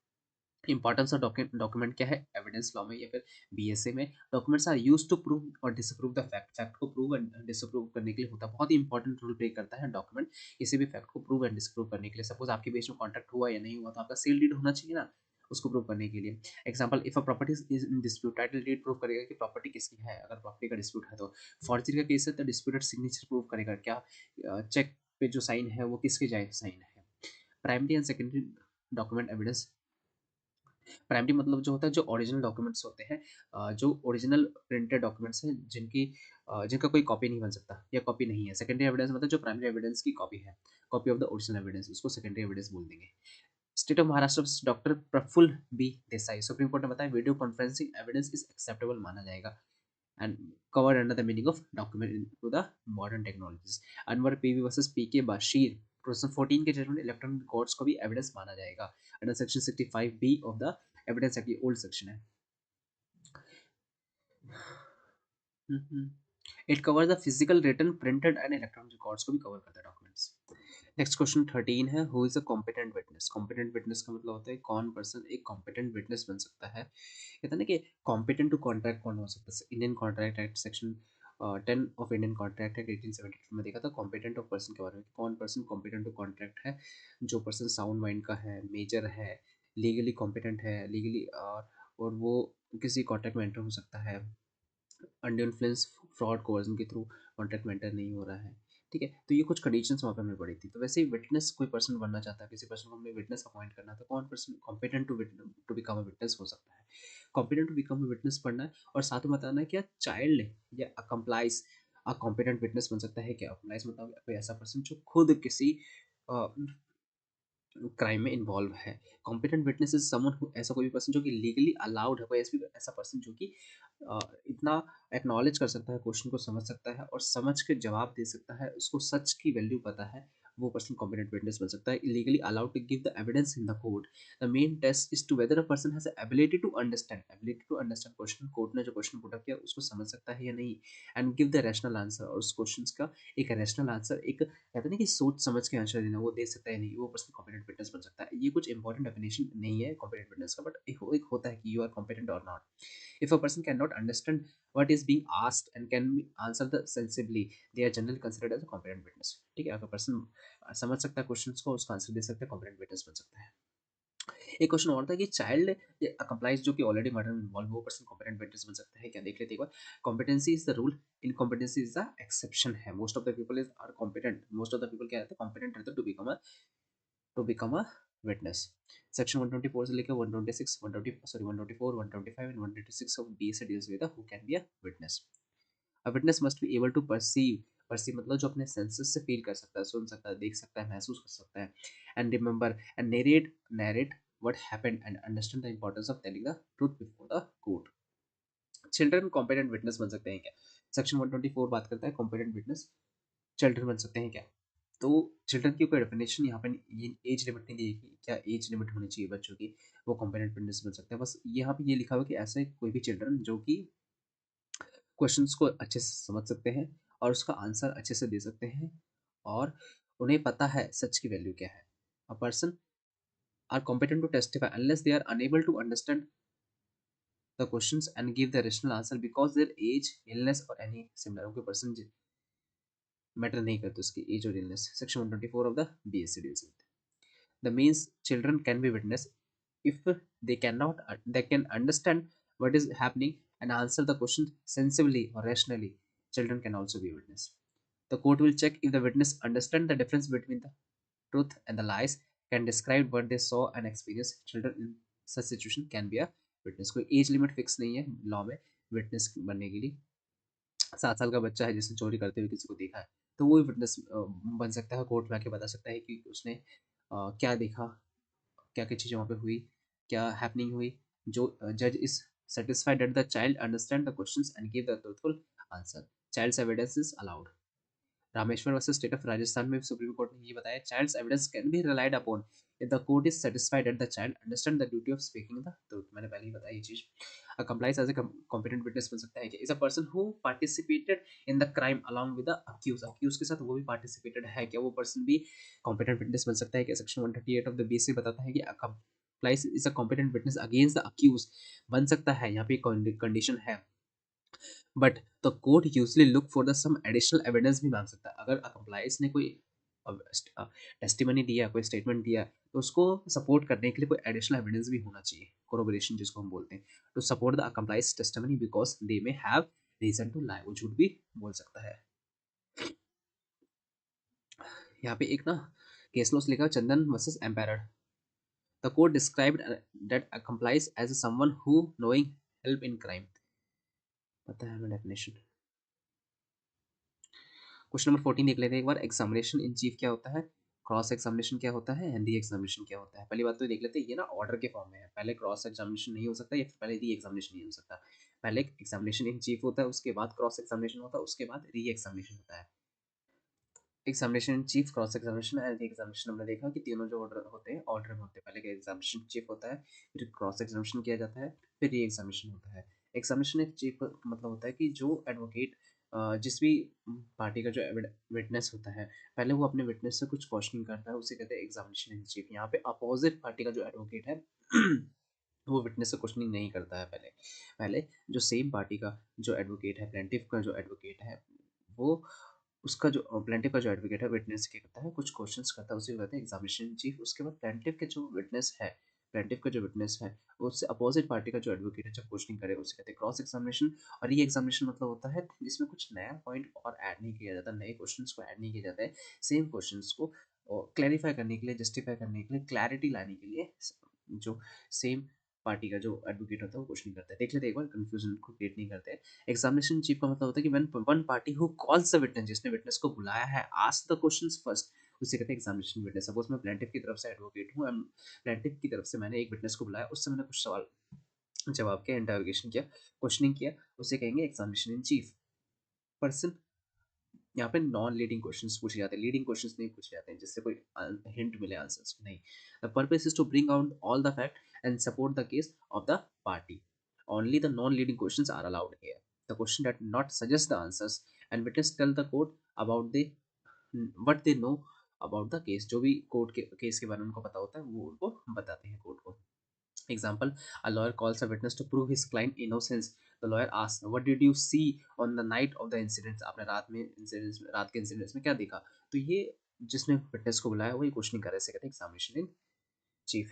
Importance of document क्या है evidence law में या फिर बीएसए में? Documents are use to prove और डिसप्रूव द फैक्ट, फैक्ट को प्रूव एंड डिसप्रूव करने के लिए होता है, बहुत ही इंपॉर्टेंट रोल प्ले करता है डॉक्यूमेंट किसी भी फैक्ट को प्रूव एंड डिसप्रूव करने के लिए। सपोज आपके बीच में कॉन्ट्रैक्ट हुआ या नहीं हुआ तो आपका सेल डीड होना चाहिए ना उसको प्रूव करने के लिए। Example, if a property is in dispute, title deed prove करेगा कि प्रॉपर्टी किसकी है, अगर प्रॉपर्टी का डिस्प्यूट है तो। फॉर्जरी का केस है तो डिस्प्यूटेड सिग्नेचर प्रूव करेगा क्या चेक पे जो साइन है वो किसके जाए साइन है। Primary and secondary document evidence, primary मतलब जो होता है जो ओरिजिनल डॉक्यूमेंट्स होते हैं, जो ओरिजिनल प्रिंटेड डॉक्यूमेंट्स हैं जिनका कोई कॉपी नहीं बन सकता या कॉपी नहीं है। सेकेंडरी एविडेंस मतलब जो प्राइमरी एविडेंस की कॉपी है, copy of the original evidence, उसको सेकेंडरी एविडेंस बोल देंगे। State of Maharashtra doctor Praful B Desai, Supreme court ने बताया video conferencing evidence is acceptable माना जाएगा and covered under the meaning of document into the modern technologies। Anvar PV versus PK Basheer 2014 के judgement electronic records को भी एविडेंस माना जाएगा under section 65 B of the evidence act, ये ओल्ड सेक्शन है। It cover the physical written printed and electronic records को भी cover करता है डॉक्यूमेंट्स। नेक्स्ट क्वेश्चन 13 है, who is a competent witness? Competent witness का मतलब होता है कौन पर्सन एक कॉम्पिटेंट विटनेस बन सकता है। कहते हैं ना कि कॉम्पिटेंट टू कॉन्ट्रैक्ट कौन हो सकता है? Indian contract act section 10 of Indian contract act 1872 में देखा था कॉम्पिटेंट ऑफ पर्सन के बारे में, कौन पर्सन कॉम्पिटेंट टू कॉन्ट्रैक्ट है? जो पर्सन साउंड माइंड का है, मेजर है, लीगली कॉम्पिटेंट है, लीगली और वो किसी कॉन्ट्रैक्ट में एंटर हो सकता है, अंडर इन्फ्लुएंस, फ्रॉड, कोर्जन के थ्रू कॉन्ट्रैक्ट में एंटर नहीं हो रहा है, ठीक है। तो ये कुछ कंडीशंस वहाँ पे हमें पड़ी थी। तो वैसे ही विटनेस कोई पर्सन बनना चाहता है, किसी पर्सन को हमने विटनेस अपॉइंट करना था, कौन person competent to become a witness हो सकता है? Competent to become a witness पढ़ना है और साथ में बताना है क्या चाइल्ड या अकम्प्लाइज अ कॉम्पिटेंट विटनेस बन सकता है क्या? अकम्प्लाइज मतलब कोई ऐसा पर्सन जो खुद किसी क्राइम में इन्वॉल्व है। कॉम्पिटेंट विटनेस इज समवन, ऐसा कोई भी पर्सन जो कि लीगली अलाउड है, कोई ऐसा पर्सन जो कि इतना एक्नॉलेज कर सकता है, क्वेश्चन को समझ सकता है और समझ के जवाब दे सकता है, उसको सच की वैल्यू पता है, वो पर्सन कॉम्पिटेंट विटनेस बन सकता है। Illegally allowed to give the evidence in the court, the main test is to whether a person has ability to understand question, court ने जो क्वेश्चन पुट अप किया उसको समझ सकता है या नहीं, and give the rational answer, और उस क्वेश्चन का एक रैशनल आंसर, एक कहते हैं ना कि सोच समझ के आंसर देना, वो दे सकता है नहीं, वो पर्सन कॉम्पिटेंट विटनेस बन सकता है। ये कुछ इंपॉर्टेंट डेफिनेशन नहीं है कॉम्पिटेंट विटनेस का, बट एक होता है कि यू आर कॉम्पिटेंट और not. If a person can not understand what is being asked and can be answered sensibly, they are generally considered as a competent witness, ठीक है। अगर पर्सन समझ सकता है क्वेश्चंस को, उसका आंसर दे सकता है, कॉम्पिटेंट विटनेस बन सकता है। एक क्वेश्चन और था कि चाइल्ड या अकम्प्लाइज जो कि ऑलरेडी मर्डर में इन्वॉल्व, वो पर्सन कॉम्पिटेंट विटनेस बन सकता है क्या? देख लेते एक बार। Competency is the rule, incompetency is the exception है। Most of the people is are competent, most of the people क्या रहते हैं कॉम्पिटेंट रहते हैं to become a witness. Section 124 से लेकर 126 120 sorry 124 125 and 126 of BSA deals with who can be a witness. A witness must be able to perceive मतलब जो अपने सेंसेस से फील कर सकता है, सुन सकता है, देख सकता है, महसूस कर सकता है, and remember and narrate what happened and understand the importance of telling the truth before the court. Children competent witness बन सकते हैं क्या? सेक्शन 124 बात करता है कॉम्पिटेंट विटनेस चिल्ड्रन बन सकते हैं क्या? तो चिल्ड्रन की कोई डेफिनेशन यहाँ पे ये एज लिमिट नहीं दी गई, क्या एज लिमिट होनी चाहिए बच्चों की, वो कॉम्पिटेंट विटनेस बन सकते हैं। बस यहाँ पे ये लिखा हुआ कि ऐसे कोई भी चिल्ड्रन जो कि क्वेश्चंस को अच्छे से समझ सकते हैं और उसका आंसर अच्छे से दे सकते हैं और उन्हें पता है सच की वैल्यू क्या है। A person are competent to testify unless they are unable to understand the questions and give the rational answer because their age, illness or any similar okay person matter नहीं करते उसकी एज और illness section 124 of the BSA deals with. The means children can be witness if they can understand what is happening and answer the question sensibly or rationally. Children can also be witness. The court will check if the witness understand the difference between the truth and the lies, can describe what they saw and experienced. Children in such situation can be a witness. कोई age limit fix नहीं है law में witness बनने के लिए. 7 साल का बच्चा है जिसने चोरी करते हुए किसी को देखा है तो वो भी विटनेस बन सकता है, कोर्ट में आके बता सकता है कि उसने क्या देखा, क्या क्या चीज़ें वहाँ पे हुई, क्या हैपनिंग हुई. जो जज is satisfied that the child understand the questions and give the truthful answer. Child's evidence is allowed. Rameshwar versus state of Rajasthan में सुप्रीम कोर्ट ने ये बताया child's evidence can be relied upon if the court is satisfied that the child understand the duty of speaking the truth. मैंने पहले ही बताया ये चीज. Accomplice as a competent witness बन सकता है कि is a person who participated in the crime along with the accused. Accused के साथ वो भी पार्टिसिपेटेड है क्या, वो पर्सन भी कॉम्पिटेंट विटनेस बन सकता है क्या. सेक्शन 138 ऑफ द BSA बताता है कि accomplice is a competent witness against the accused. बन सकता है, यहाँ पे कंडीशन है. But the court usually look for the some additional evidence भी मांग सकता है. अगर कंप्लाइंस ने कोई टेस्टिमनी दिया, कोई स्टेटमेंट दिया तो उसको सपोर्ट करने के लिए कोई एडिशनल एविडेंस भी होना चाहिए, कोरोबोरेशन जिसको हम बोलते हैं. To support the accomplice's testimony because they may have reason to lie. वो झूठ भी बोल सकता है. यहाँ पे एक ना केस लॉस लिखा Chandan versus empire. The court described that accomplice as someone who knowing help in crime. पता है हमें डेफिनेशन. क्वेश्चन नंबर 14 देख लेते हैं एक बार. एग्जामिनेशन इन चीफ क्या होता है, क्रॉस एग्जामिनेशन क्या होता है, एंड री एग्जामिनेशन क्या होता है. पहली बात तो देख लेते हैं, ये ना ऑर्डर के फॉर्म में है. पहले क्रॉस एग्जामिनेशन नहीं हो सकता या पहले री एग्जामिनेशन नहीं हो सकता. पहले एग्जामिनेशन इन चीफ होता है, उसके बाद क्रॉस एग्जामिनेशन होता है, उसके बाद री एग्जामिनेशन होता है. Examination in chief, cross examination and re examination हमने देखा कि तीनों जो ऑर्डर होते हैं ऑर्डर में होते हैं. पहले एग्जामिनेशन चीफ होता है, फिर क्रॉस एग्जामिनेशन किया जाता है, फिर री एग्जामिनेशन होता है. एग्जामिनेशन इन चीफ मतलब होता है कि जो एडवोकेट जिस भी पार्टी का जो विटनेस होता है पहले वो अपने विटनेस से कुछ क्वेश्चनिंग करता है, उसे कहते हैं एग्जामिनेशन इन चीफ. यहाँ पे अपोजिट पार्टी का जो एडवोकेट है वो विटनेस से क्वेश्चनिंग नहीं करता है. पहले पहले जो सेम पार्टी का जो एडवोकेट है, प्लेंटिफ का जो एडवोकेट है, वो उसका जो प्लेंटिफ का जो एडवोकेट है विटनेस क्या करता है, कुछ क्वेश्चंस करता है, उसे कहते हैं एग्जामिनेशन चीफ. उसके बाद प्लेंटिफ के जो विटनेस है, प्लेंटिफ का जो विटनेस है उससे अपोजिट पार्टी का जो एडवोकेट है जब क्वेश्चनिंग करे उसे कहते हैं क्रॉस एग्जामिनेशन. और ये एग्जामिनेशन मतलब होता है जिसमें कुछ नया पॉइंट और ऐड नहीं किया जाता, नए क्वेश्चंस को ऐड नहीं किया जाता है, सेम क्वेश्चंस को क्लैरिफाई करने के लिए, जस्टिफाई करने के लिए, क्लैरिटी लाने के लिए जो सेम पार्टी का जो एडवोकेट होता है वो क्वेश्चन करता है. देख लेते हैं एक बार, कंफ्यूजन को क्रिएट नहीं करते हैं. एग्जामिनेशन चीफ का मतलब होता है कि when one party who calls the witness, जिसने विटनेस को बुलाया है, आस्क द क्वेश्चंस फर्स्ट, उसे कहते हैं एग्जामिनेशन विटनेस. सपोज मैं प्लेंटिफ की तरफ से एडवोकेट हूँ, प्लेंटिफ की तरफ से मैंने एक विटनेस को बुलाया, उससे मैंने कुछ सवाल जवाब किया, इंटरोगेशन किया, क्वेश्चनिंग किया, उसे कहेंगे एग्जामिनेशन इन चीफ. पर्सन यहाँ पे नॉन लीडिंग क्वेश्चंस पूछे जाते हैं, लीडिंग क्वेश्चंस नहीं पूछे जाते हैं जिससे कोई हिंट मिले आंसर्स को, नहीं. The purpose is to bring out all the fact and support the case of the party. Only the non leading questions are allowed here. The question that not suggest the answers and witness tell the court about the what they know about the case. जो भी court के case के बारे में उनको पता होता है वो उनको बताते हैं कोर्ट को. Example, a lawyer calls a witness to prove his client innocence. The lawyer asks, what did you see on the night of the incident? आपने रात के इंसिडेंट्स में क्या देखा. तो ये जिसने विटनेस को बुलाया वही क्वेश्चनिंग कर रहे से कहते हैं एग्जामिनेशन इन चीफ.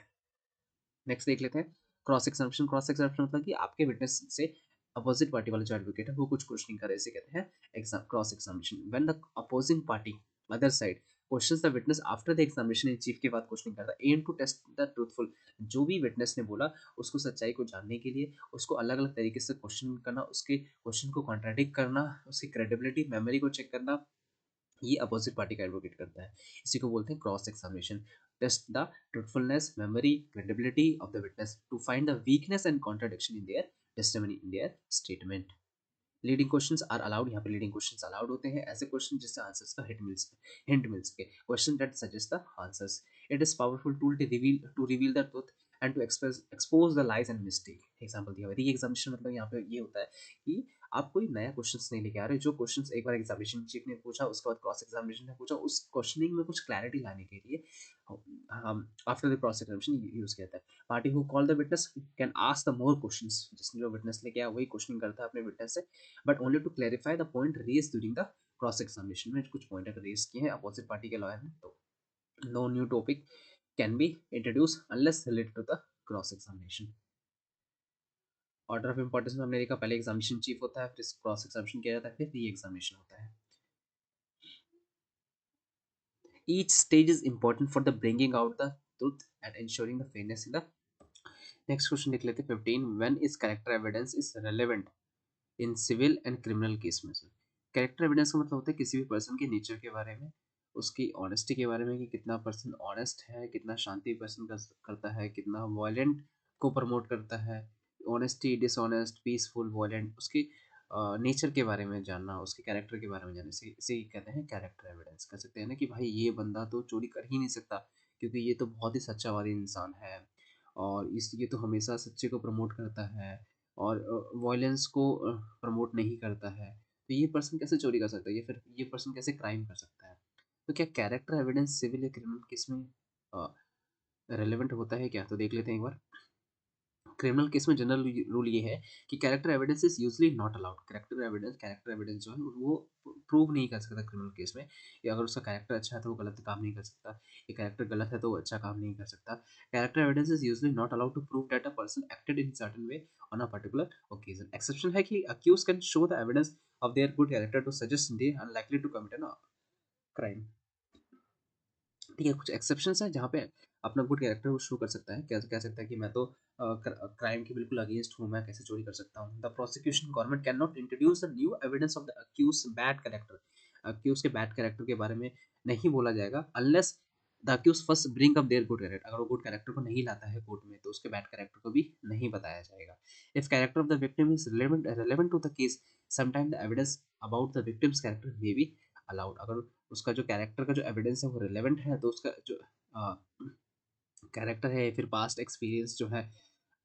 नेक्स्ट देख लेते हैं क्रॉस एग्जामिनेशन. क्रॉस एग्जामिनेशन मतलब कि आपके विटनेस से अपोजिट पार्टी वाला जो एडवोकेट है वो कुछ क्वेश्चनिंग करे से कहते हैं exam cross examination. When the opposing party other side questions the witness after the examination in chief के बाद क्वेश्चनिंग करता है, aim to test the truthful. जो भी विटनेस ने बोला उसको सच्चाई को जानने के लिए उसको अलग अलग तरीके से क्वेश्चन करना, उसके क्वेश्चन को कॉन्ट्राडिक्ट करना, उसकी क्रेडिबिलिटी, मेमोरी को चेक करना, ये अपोजिट पार्टी का एडवोकेट करता है. इसी को बोलते हैं cross examination. Test the truthfulness, memory, credibility of the witness to find the weakness and contradiction in their testimony, in their statement. Leading questions are allowed. यहाँ पे लीडिंग क्वेश्चंस अलाउड होते हैं, ऐसे क्वेश्चन जिससे आंसर्स का hint मिल सके, question that suggest the answers. It is powerful tool to reveal the truth and to expose the lies and mistake. Example दिया हुआ है री एग्जामिनेशन, मतलब यहाँ पे ये होता है कि आप कोई नया क्वेश्चन नहीं लेके आ रहे, जो क्वेश्चन एक बार एग्जामिनेशन चीफ ने पूछा, उसके बाद क्रॉस एग्जामिनेशन ने पूछा, उस क्वेश्चनिंग में कुछ क्लैरिटी लाने के लिए हम after the cross examination use किया है। Party who call the witness can ask the more questions, जिसने जो विटनेस लेके आया वही क्वेश्चनिंग करता है अपने विटनेस से, but only to clarify the point raise during the cross examination. में कुछ पॉइंट अगर रेज किए हैं अपोजिट पार्टी के लॉयर ने, तो no new topic can be introduce unless related to the cross examination. Order of importance में हमने देखा, पहले एग्जामिनेशन चीफ होता है, फिर क्रॉस एग्जामिनेशन किया जाता है, फिर री एग्जामिनेशन होता है। Each stage is important for the bringing out the truth and ensuring the fairness in the next question लिख लेते हैं 15 when is character evidence is relevant in civil and criminal case में से। Character evidence का मतलब होता है किसी भी पर्सन के नेचर के बारे में, उसकी ऑनेस्टी के बारे में, कि कितना पर्सन ऑनेस्ट है, कितना शांति पर्सन करता है, कितना वायलेंट को प्रमोट करता है, ऑनेस्टी, डिसऑनेस्ट, पीसफुल, वायलेंट, उसकी नेचर के बारे में जानना, उसके कैरेक्टर के बारे में जानना, इसे ही कहते हैं कैरेक्टर एविडेंस। कह सकते हैं ना कि भाई ये बंदा तो चोरी कर ही नहीं सकता, क्योंकि ये तो बहुत ही सच्चावादी इंसान है, और इस ये तो हमेशा सच्चे को प्रमोट करता है, और वॉयलेंस को प्रमोट नहीं करता है, तो ये पर्सन कैसे चोरी कर सकता है, या फिर ये पर्सन कैसे क्राइम कर सकता है। तो क्या कैरेक्टर एविडेंस सिविल या क्रिमिनल केस में रेलेवेंट होता है क्या, तो देख लेते हैं एक बार। क्रिमिनल केस में जनरल रूल ये है कि character evidence is usually not allowed. Character evidence जो है वो प्रूव नहीं कर सकता क्रिमिनल केस में, या अगर उसका कैरेक्टर अच्छा है तो वो गलत काम नहीं कर सकता, या कैरेक्टर गलत है तो वो अच्छा काम नहीं कर सकता। Character evidence is usually not allowed to prove that a person acted in certain way on a particular occasion. Exception है कि accused can show the evidence of their good character to suggest they unlikely to commit an crime. ठीक है, कुछ exceptions हैं जहाँ पे अपना good character वो शो कर सकता है, कैसे कह सकता है कि मैं तो क्राइम के बिल्कुल अगेंस्ट हूँ, मैं कैसे चोरी कर सकता हूँ। The prosecution government can not introduce the new evidence of the accused bad character. Accused के बैड कैरेक्टर के बारे में नहीं बोला जाएगा unless the accused first bring up their good character. अगर वो गुड कैरेक्टर को नहीं लाता है कोर्ट में, तो उसके बैड कैरेक्टर को भी नहीं बताया जाएगा। If character of the victim is relevant to the case, sometime the evidence about the victim's character may be allowed. अगर उसका जो कैरेक्टर का जो एविडेंस है वो रिलेवेंट है, तो उसका जो कैरेक्टर है, फिर पास्ट एक्सपीरियंस जो है,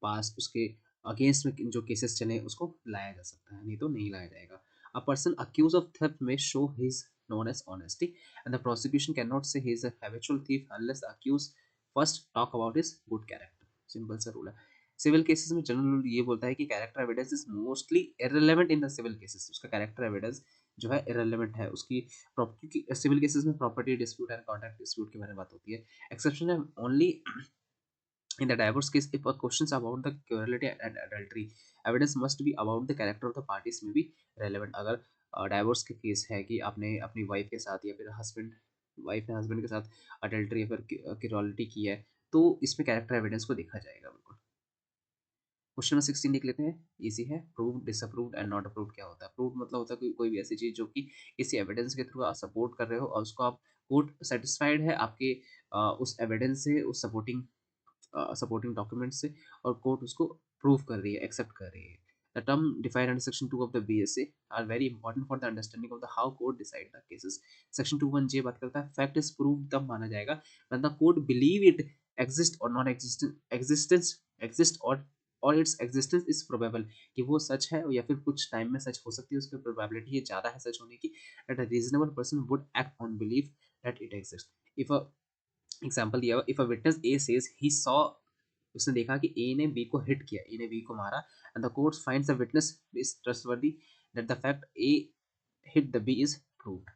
पास्ट उसके अगेंस्ट में जो केसेस चले उसको लाया जा सकता है, नहीं तो नहीं लाया जाएगा। A person accused of theft में show his known as honesty and the prosecution cannot say he is a habitual thief unless the accused first talk about his good character। Simple सा रूल है। Civil cases में general rule ये बोलता है कि character evidence is mostly irrelevant in the civil cases. उसका character evidence जो है इररिलेवेंट है, उसकी क्योंकि सिविल केसेस में property dispute and contract dispute के बारे में बात होती है। एक्सेप्शन है only in the divorce case, if a questions about the cruelty and adultery, evidence must be about the character of the parties may be relevant। अगर divorce के case है कि आपने अपनी वाइफ के साथ या फिर हस्बैंड वाइफ ने हस्बैंड के साथ अडल्ट्री या फिर क्रूरलिटी की है, तो इसमें कैरेक्टर एविडेंस को देखा जाएगा बिल्कुल। क्वेश्चन नंबर 16 लिख लेते हैं, इजी है। Prove, disapproved and not approved क्या होता है। प्रूव मतलब होता है कोई भी ऐसी चीज जो कि किसी एविडेंस के थ्रू आप सपोर्ट कर रहे हो, और उसको आप कोर्ट सेटिस्फाइड है आपके उस एविडेंस से, उस सपोर्टिंग डॉक्यूमेंट से, और कोर्ट उसको प्रूव कर रही है, एक्सेप्ट कर रही है। The term defined under section 2 of the BSA are very important for the understanding of the how court decide the cases. Section 2(1)(j) बात करता है फैक्ट इज प्रूव तब माना जाएगा when the court believe it exist or non existence exist और its existence is probable, कि वो सच है या फिर कुछ टाइम में सच हो सकती है, उसकी प्रोबेबिलिटी ये ज़्यादा है सच होने की, that a reasonable person would act on belief that it exist. If a example दिया हुआ, if a witness A says he saw, उसने देखा कि ए ने बी को हिट किया, ए ने बी को मारा, and the court finds the witness is trustworthy, that the fact A hit the B is proved.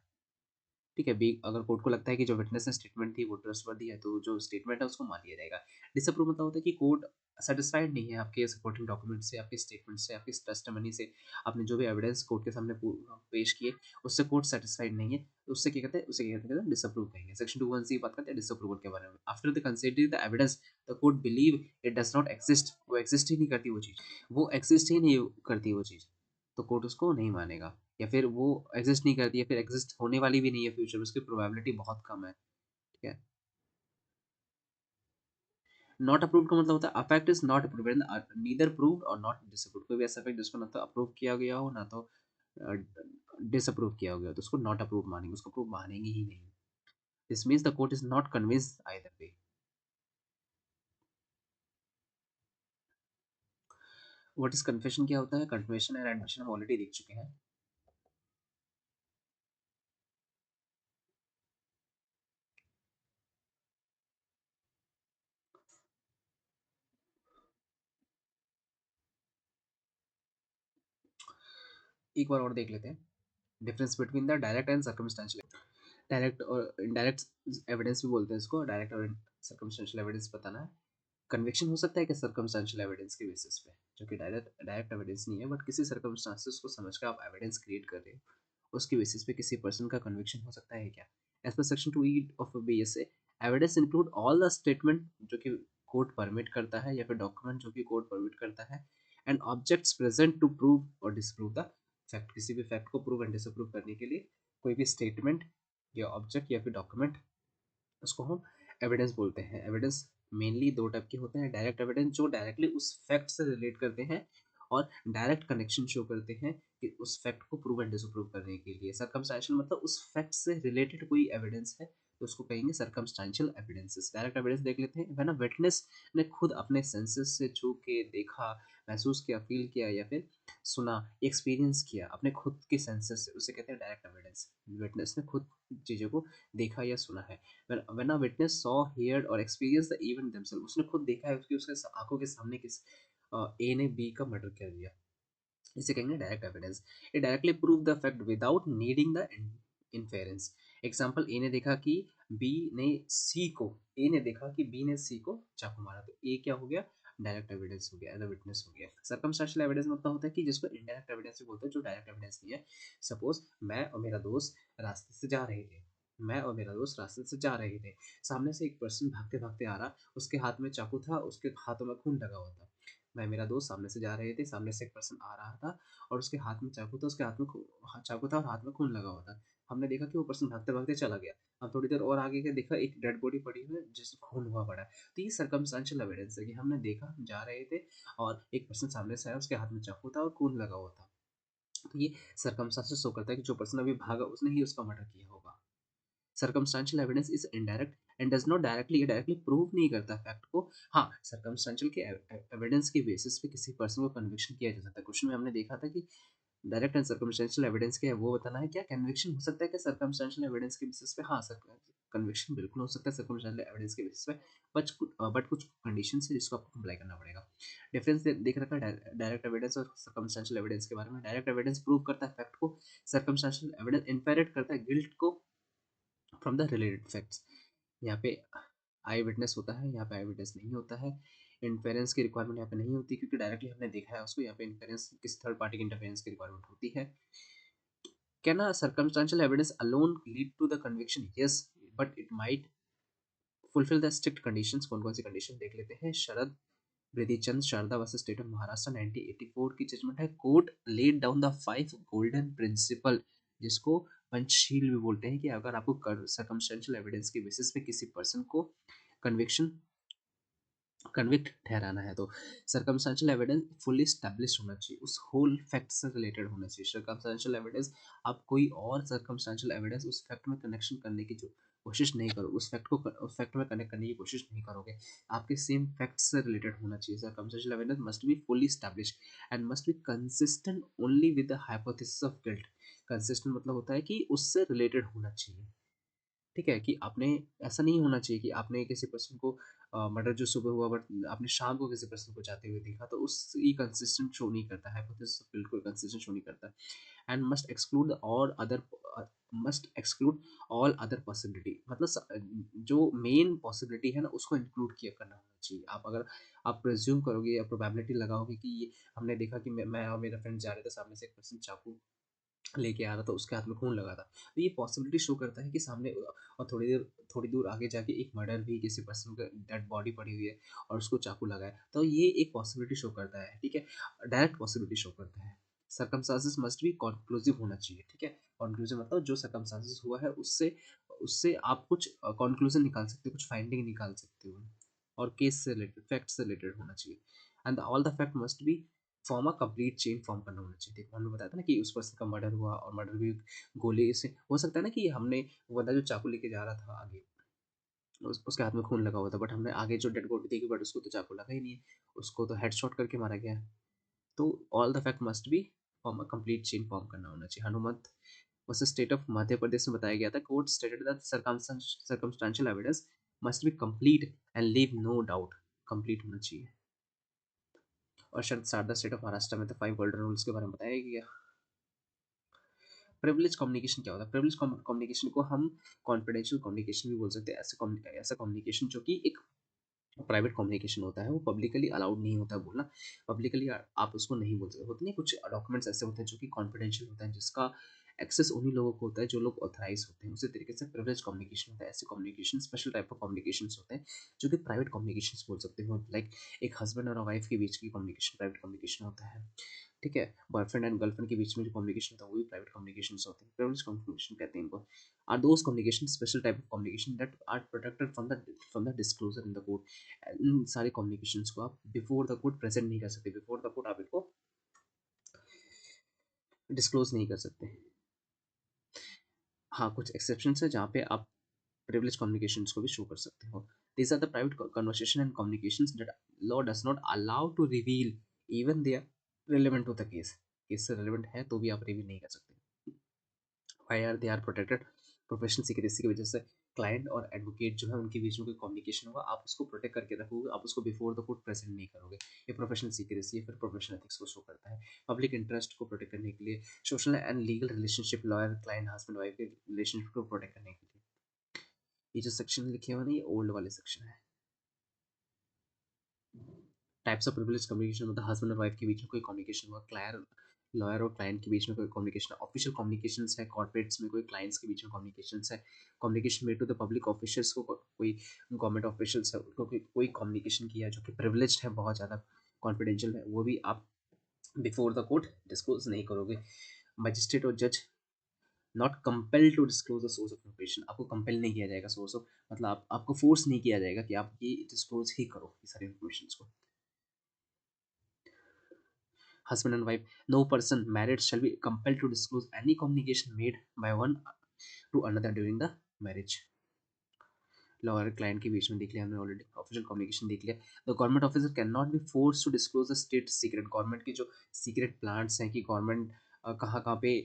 ठीक है, बी अगर कोर्ट को लगता है कि जो विटनेस ने स्टेटमेंट थी वो ट्रस्टवर्दी है, तो जो स्टेटमेंट है उसको मान लिया जाएगा। डिसअप्रूव मतलब होता है कि कोर्ट सेटिस्फाइड नहीं है आपके सपोर्टिंग डॉक्यूमेंट से, आपके स्टेटमेंट से, आपकी टेस्टिमनी से, आपने जो भी एविडेंस कोर्ट के सामने पेश किए उससे कोर्ट सेटिस्फाइड नहीं है, तो उससे क्या कहते हैं, उसे क्या कहते हैं, डिसअप्रूव कहेंगे। सेक्शन 2(1)(c) बात करते हैं डिसअप्रूवल के बारे में। After the considering the evidence the court believe it does not exist, वो एग्जिस्ट ही नहीं करती वो चीज़, वो एग्जिस्ट ही नहीं करती वो चीज़, तो कोर्ट उसको नहीं मानेगा, या फिर वो एग्जिस्ट नहीं करती है, फिर एग्जिस्ट होने वाली भी नहीं है फ्यूचर में, उसकी प्रोबेबिलिटी बहुत कम है। ठीक है। नॉट अप्रूव्ड का मतलब होता है affect is not approved, neither proved और नॉट डिसअप्रूव्ड। कोई भी ऐसा फैक्ट जिसको ना तो अप्रूव किया गया हो ना तो डिसअप्रूव किया गया हो, तो उसको नॉट अप्रूव मानेंगे, उसको अप्रूव मानेंगे ही नहीं। This means the court is not convinced either way. What is confession क्या होता है? कन्फेशन एंड एडमिशन हम ऑलरेडी देख चुके हैं। एक बार और देख लेते हैं, difference between the direct and circumstantial. Direct और इनडायरेक्ट एविडेंस भी बोलते हैं इसको, डायरेक्ट और सर्कमस्टेंशियल एविडेंस बताना है। कन्विक्शन हो सकता है कि सर्कमस्टेंशियल एविडेंस के बेसिस पे, जो कि डायरेक्ट डायरेक्ट एविडेंस नहीं है, बट किसी सर्कमस्टांसेस को समझ कर आप एविडेंस क्रिएट कर रहे हो, उसके बेसिस पे किसी पर्सन का कन्विक्शन हो सकता है क्या? As per section 2E of BSA, evidence include all the statement जो कि कोर्ट परमिट करता है या फिर डॉक्यूमेंट जो कि कोर्ट परमिट करता है, and objects present to prove और डिसप्रूव द फैक्ट। किसी भी फैक्ट को प्रूव एंड डिसप्रूव करने के लिए कोई भी स्टेटमेंट या ऑब्जेक्ट या फिर डॉक्यूमेंट, उसको हम एविडेंस बोलते हैं। एविडेंस मेनली दो टाइप के होते हैं, डायरेक्ट एविडेंस जो डायरेक्टली उस फैक्ट से रिलेट करते हैं, और डायरेक्ट कनेक्शन शो करते हैं कि उस फैक्ट को प्रूव एंड डिसप्रूव करने के लिए। सर्कमस्टेंशियल मतलब उस फैक्ट से रिलेटेड कोई एविडेंस है तो उसको कहेंगे सर्कमस्टेंशियल एविडेंसेस। डायरेक्ट एविडेंस देख लेते हैं, व्हेन अ विटनेस ने खुद अपने सेंसेस से छू के देखा, महसूस किया, फील किया या फिर सुना, एक्सपीरियंस किया अपने खुद के सेंसेस से, उसे कहते हैं डायरेक्ट एविडेंस। विटनेस ने खुद चीज़ों को देखा या सुना है। when a witness saw, heard or experienced the event themselves, उसने खुद देखा है उसकी उसके आंखों के सामने किस ए ने बी का मर्डर कर दिया, इसे कहेंगे direct evidence. It directly prove the fact without needing the inference. Example, A ने देखा कि बी ने सी को ए ने देखा कि बी ने सी को चाकू मारा, तो ए क्या हो गया? डायरेक्ट एविडेंस हो गया, एज अ विटनेस हो गया। सर्कमस्टेंशियल एविडेंस मतलब होता है कि जिसको इनडायरेक्ट एविडेंस भी बोलते हैं, जो डायरेक्ट एविडेंस नहीं है। सपोज मैं और मेरा दोस्त रास्ते से जा रहे थे, मैं और मेरा दोस्त रास्ते से जा रहे थे, सामने से एक पर्सन भागते भागते आ रहा, उसके हाथ में चाकू था, उसके हाथों में खून लगा हुआ था। मैं मेरा दोस्त सामने से जा रहे थे, सामने से एक पर्सन आ रहा था और उसके हाथ में चाकू था, उसके हाथ में चाकू था और हाथ में खून लगा हुआ था। हमने देखा कि वो पर्सन भागते भागते चला गया। अब थोड़ी देर और आगे के देखा एक डेड बॉडी पड़ी हुई है जिसमें खून हुआ पड़ा है। तो ये सर्कमस्टेंशियल एविडेंस है कि हमने देखा, जा रहे थे और एक पर्सन सामने से आया, उसके हाथ में चाकू था और खून लगा हुआ था। तो ये सर्कमस्टेंसेस शो करता है कि जो पर्सन अभी भागा उसने ही उसका मर्डर किया होगा। Circumstantial evidence is indirect and does not directly prove नहीं करता फैक्ट को। हाँ, सर्कमस्टेंशियल के एविडेंस के बेसिस पे किसी पर्सन को कन्विक्शन किया जा सकता है। क्वेश्चन में हमने देखा था कि डायरेक्ट एंड सर्कमस्टेंशियल एविडेंस क्या है वो बताना है, क्या कन्विक्शन हो सकता है क्या सर्कमस्टेंशियल एविडेंस के बेसिस पे? हाँ सर, कन्विक्शन बिल्कुल हो सकता है सर्कमस्टेंशियल एविडेंस के बेसिस पे, बट कुछ कंडीशन है जिसको आपको कंप्लाई करना पड़ेगा। डिफरेंस देख रखा है डायरेक्ट एविडेंस और सर्कमस्टेंशियल एविडेंस के बारे में। डायरेक्ट एविडेंस प्रूव करता है फैक्ट को, सर्कमस्टेंशियल एविडेंस इन्फेरेट करता है गिल्ट को फ्रॉम द रिलेटेड फैक्ट्स। यहाँ पे आई विटनेस होता है, यहाँ पे आई विटनेस नहीं होता है। इन्फेरेंस की रिक्वायरमेंट यहाँ पे नहीं होती क्योंकि डायरेक्टली हमने देखा है उसको। यहाँ पे इन्फेरेंस किसी थर्ड पार्टी की इंटरफेरेंस की रिक्वायरमेंट होती है। Can a circumstantial evidence alone lead to the conviction? Yes, but it might fulfil the strict conditions. कौन कौन सी कंडीशन देख लेते हैं। Sharad Vriddhichand Sarda versus state of Maharashtra 1984 की जजमेंट है। Court laid down the 5 golden principle, जिसको पंचशील भी बोलते हैं, कि अगर आपको सर्कमस्टेंशियल एविडेंस के बेसिस पे किसी पर्सन को कन्विक्शन कन्विक्ट ठहराना है, तो सर्कमस्टेंशियल एविडेंस फुली स्टैब्लिश होना चाहिए, उस होल फैक्ट से रिलेटेड होना चाहिए। सर्कमस्टेंशियल एविडेंस, आप कोई और सर्कमस्टेंशियल एविडेंस उस फैक्ट में कनेक्शन करने की जो कोशिश नहीं करो, उस फैक्ट को उस फैक्ट में कनेक्ट करने की कोशिश नहीं करोगे, आपके सेम फैक्ट से रिलेटेड होना चाहिए। Circumstantial evidence must be fully establish and must be consistent only with the hypothesis of guilt. Consistent मतलब होता है कि उससे रिलेटेड होना चाहिए, ठीक है, कि आपने ऐसा नहीं होना चाहिए कि आपने किसी पर्सन को मर्डर जो सुबह हुआ बट आपने शाम को किसी पर्सन को जाते हुए देखा, तो उस ये कंसिस्टेंट शो नहीं करता है, बिल्कुल कंसिस्टेंट शो नहीं करता। And must exclude all other possibility, मतलब जो मेन पॉसिबिलिटी है ना उसको इंक्लूड किया करना होना चाहिए। आप अगर आप प्रेज्यूम करोगे या प्रोबेबिलिटी लगाओगे कि ये हमने देखा कि मैं और मेरा फ्रेंड जा रहे थे, सामने से एक पर्सन चाकू लेके आ रहा था, उसके हाथ में खून लगा था, तो ये पॉसिबिलिटी शो करता है कि सामने और थोड़ी दूर आगे जाके एक मर्डर भी, किसी पर्सन का डेड बॉडी पड़ी हुई है और उसको चाकू लगा है, तो ये एक पॉसिबिलिटी शो करता है, ठीक है, डायरेक्ट पॉसिबिलिटी शो करता है। सर्कमस्टांसेस मस्ट बी कंक्लूसिव होना चाहिए, ठीक है। कंक्लूसिव मतलब जो सर्कमस्टांसेस हुआ है उससे उससे आप कुछ कंक्लूजन निकाल सकते हो, कुछ फाइंडिंग निकाल सकते हो, और केस से रिलेटेड, फैक्ट से रिलेटेड होना चाहिए। And all the fact must be form a complete chain form करना होना चाहिए। देखो हमने बताया था ना कि उस पर्सन का मर्डर हुआ, और मर्डर भी गोली से हो सकता है ना, कि हमने वो बंदा जो चाकू लेके जा रहा था आगे, उसके हाथ में खून लगा हुआ था, बट हमने आगे जो डेड बॉडी देखी, बट उसको तो चाकू लगा ही नहीं है, उसको तो हेडशॉट करके मारा गया है। तो all the fact must be form a complete chain form करना होना चाहिए। Hanumant versus state of Madhya Pradesh में बताया गया था, court stated that circumstantial evidence must be complete and leave no doubt, complete होना चाहिए। और शरद शारदा स्टेट ऑफ महाराष्ट्र में तो 5 गोल्डन रूल्स के बारे में बताया गया। प्रिविलेज कम्युनिकेशन क्या होता है? प्रिविलेज कम्युनिकेशन को हम कॉन्फिडेंशियल कम्युनिकेशन भी बोल सकते हैं। ऐसा कम्युनिकेशन जो कि एक प्राइवेट कम्युनिकेशन होता है, वो पब्लिकली अलाउड नहीं होता है बोलना। पब्लिकली आप उसको नहीं बोल सकते। होते नहीं, कुछ डॉक्यूमेंट्स ऐसे होते हैं जो कि कॉन्फिडेंशियल होता है, जिसका एक्सेस उन्हीं लोगों को होता है जो लोग ऑथराइज होते हैं। उसी तरीके से प्रिविलेज कम्युनिकेशन होता है। ऐसे communication special type of communication होते हैं जो कि प्राइवेट कम्युनिकेशन बोल सकते हो। लाइक एक हस्बैंड और वाइफ के बीच की कम्युनिकेशन प्राइवेट कम्युनिकेशन होता है। ठीक है, बॉयफ्रेंड एंड गर्लफ्रेंड के बीच में जो कम्युनिकेशन होता है वो भी प्राइवेट कम्युनिकेशन होते हैं। प्रिविलेज कम्युनिकेशन कहते हैं इनको। Are those communication special type of communication that are protected from the disclosure in the court. इन सारे कम्युनिकेशंस को आप बिफोर द कोर्ट प्रेजेंट नहीं कर सकते, बिफोर द कोर्ट आप इनको डिस्क्लोज नहीं कर सकते। हाँ, कुछ एक्सेप्शंस है जहाँ पे आप प्रिविलेज कम्युनिकेशंस को भी शो कर सकते हो। These are the private conversation and communications that law does not allow to reveal even they are relevant to the case. Case से रिलेवेंट है तो भी आप रिवील नहीं कर सकते। Why are they are protected? Professional secrecy की वजह से क्लाइंट और एडवोकेट जो है उनके बीच में कोई कम्युनिकेशन होगा, आप उसको प्रोटेक्ट करके रखोगे, आप उसको बिफोर द कोर्ट प्रेजेंट नहीं करोगे। ये प्रोफेशनल सीक्रेसी फिर प्रोफेशनल एथिक्स को शो करता है। पब्लिक इंटरेस्ट को प्रोटेक्ट करने के लिए, social and legal relationship, lawyer client husband wife के रिलेशनशिप को प्रोटेक्ट करने के लिए। ये जो सेक्शन लिखे हुए ना, ये ओल्ड वाले सेक्शन है। टाइप्स ऑफ प्रिविलेज कम्युनिकेशन मतलब हस्बैंड और वाइफ के बीच में कोई कम्युनिकेशन हुआ, क्लायर लॉयर और क्लाइंट के बीच में कोई कम्युनिकेशन, ऑफिशियल कम्युनिकेशन है, कॉर्पोरेट्स में कोई क्लाइंट्स के बीच में कम्युनिकेशन है, communication made to the public officials को, कोई गवर्नमेंट ऑफिशियल्स है उनको कोई कम्युनिकेशन किया जो कि प्रिविलेज्ड है, बहुत ज़्यादा कॉन्फिडेंशियल है, वो भी आप बिफोर द कोर्ट डिस्क्लोज नहीं करोगे। मजिस्ट्रेट और जज not compel to disclose the source of information, आपको कंपेल नहीं किया जाएगा सोर्स ऑफ, मतलब आपको फोर्स नहीं किया जाएगा कि आप ये डिस्क्लोज ही करो ये सारी इन्फॉर्मेशन को। Husband and wife, no person married shall be compelled to disclose any communication made by one to another during the marriage। Lawyer client के बीच में देख लिया हमने ऑलरेडी, ऑफिशियल कम्युनिकेशन देख लिया। The government officer can not be force to disclose the state secret, government की जो सीक्रेट प्लान्स हैं कि गवर्नमेंट कहाँ कहाँ पे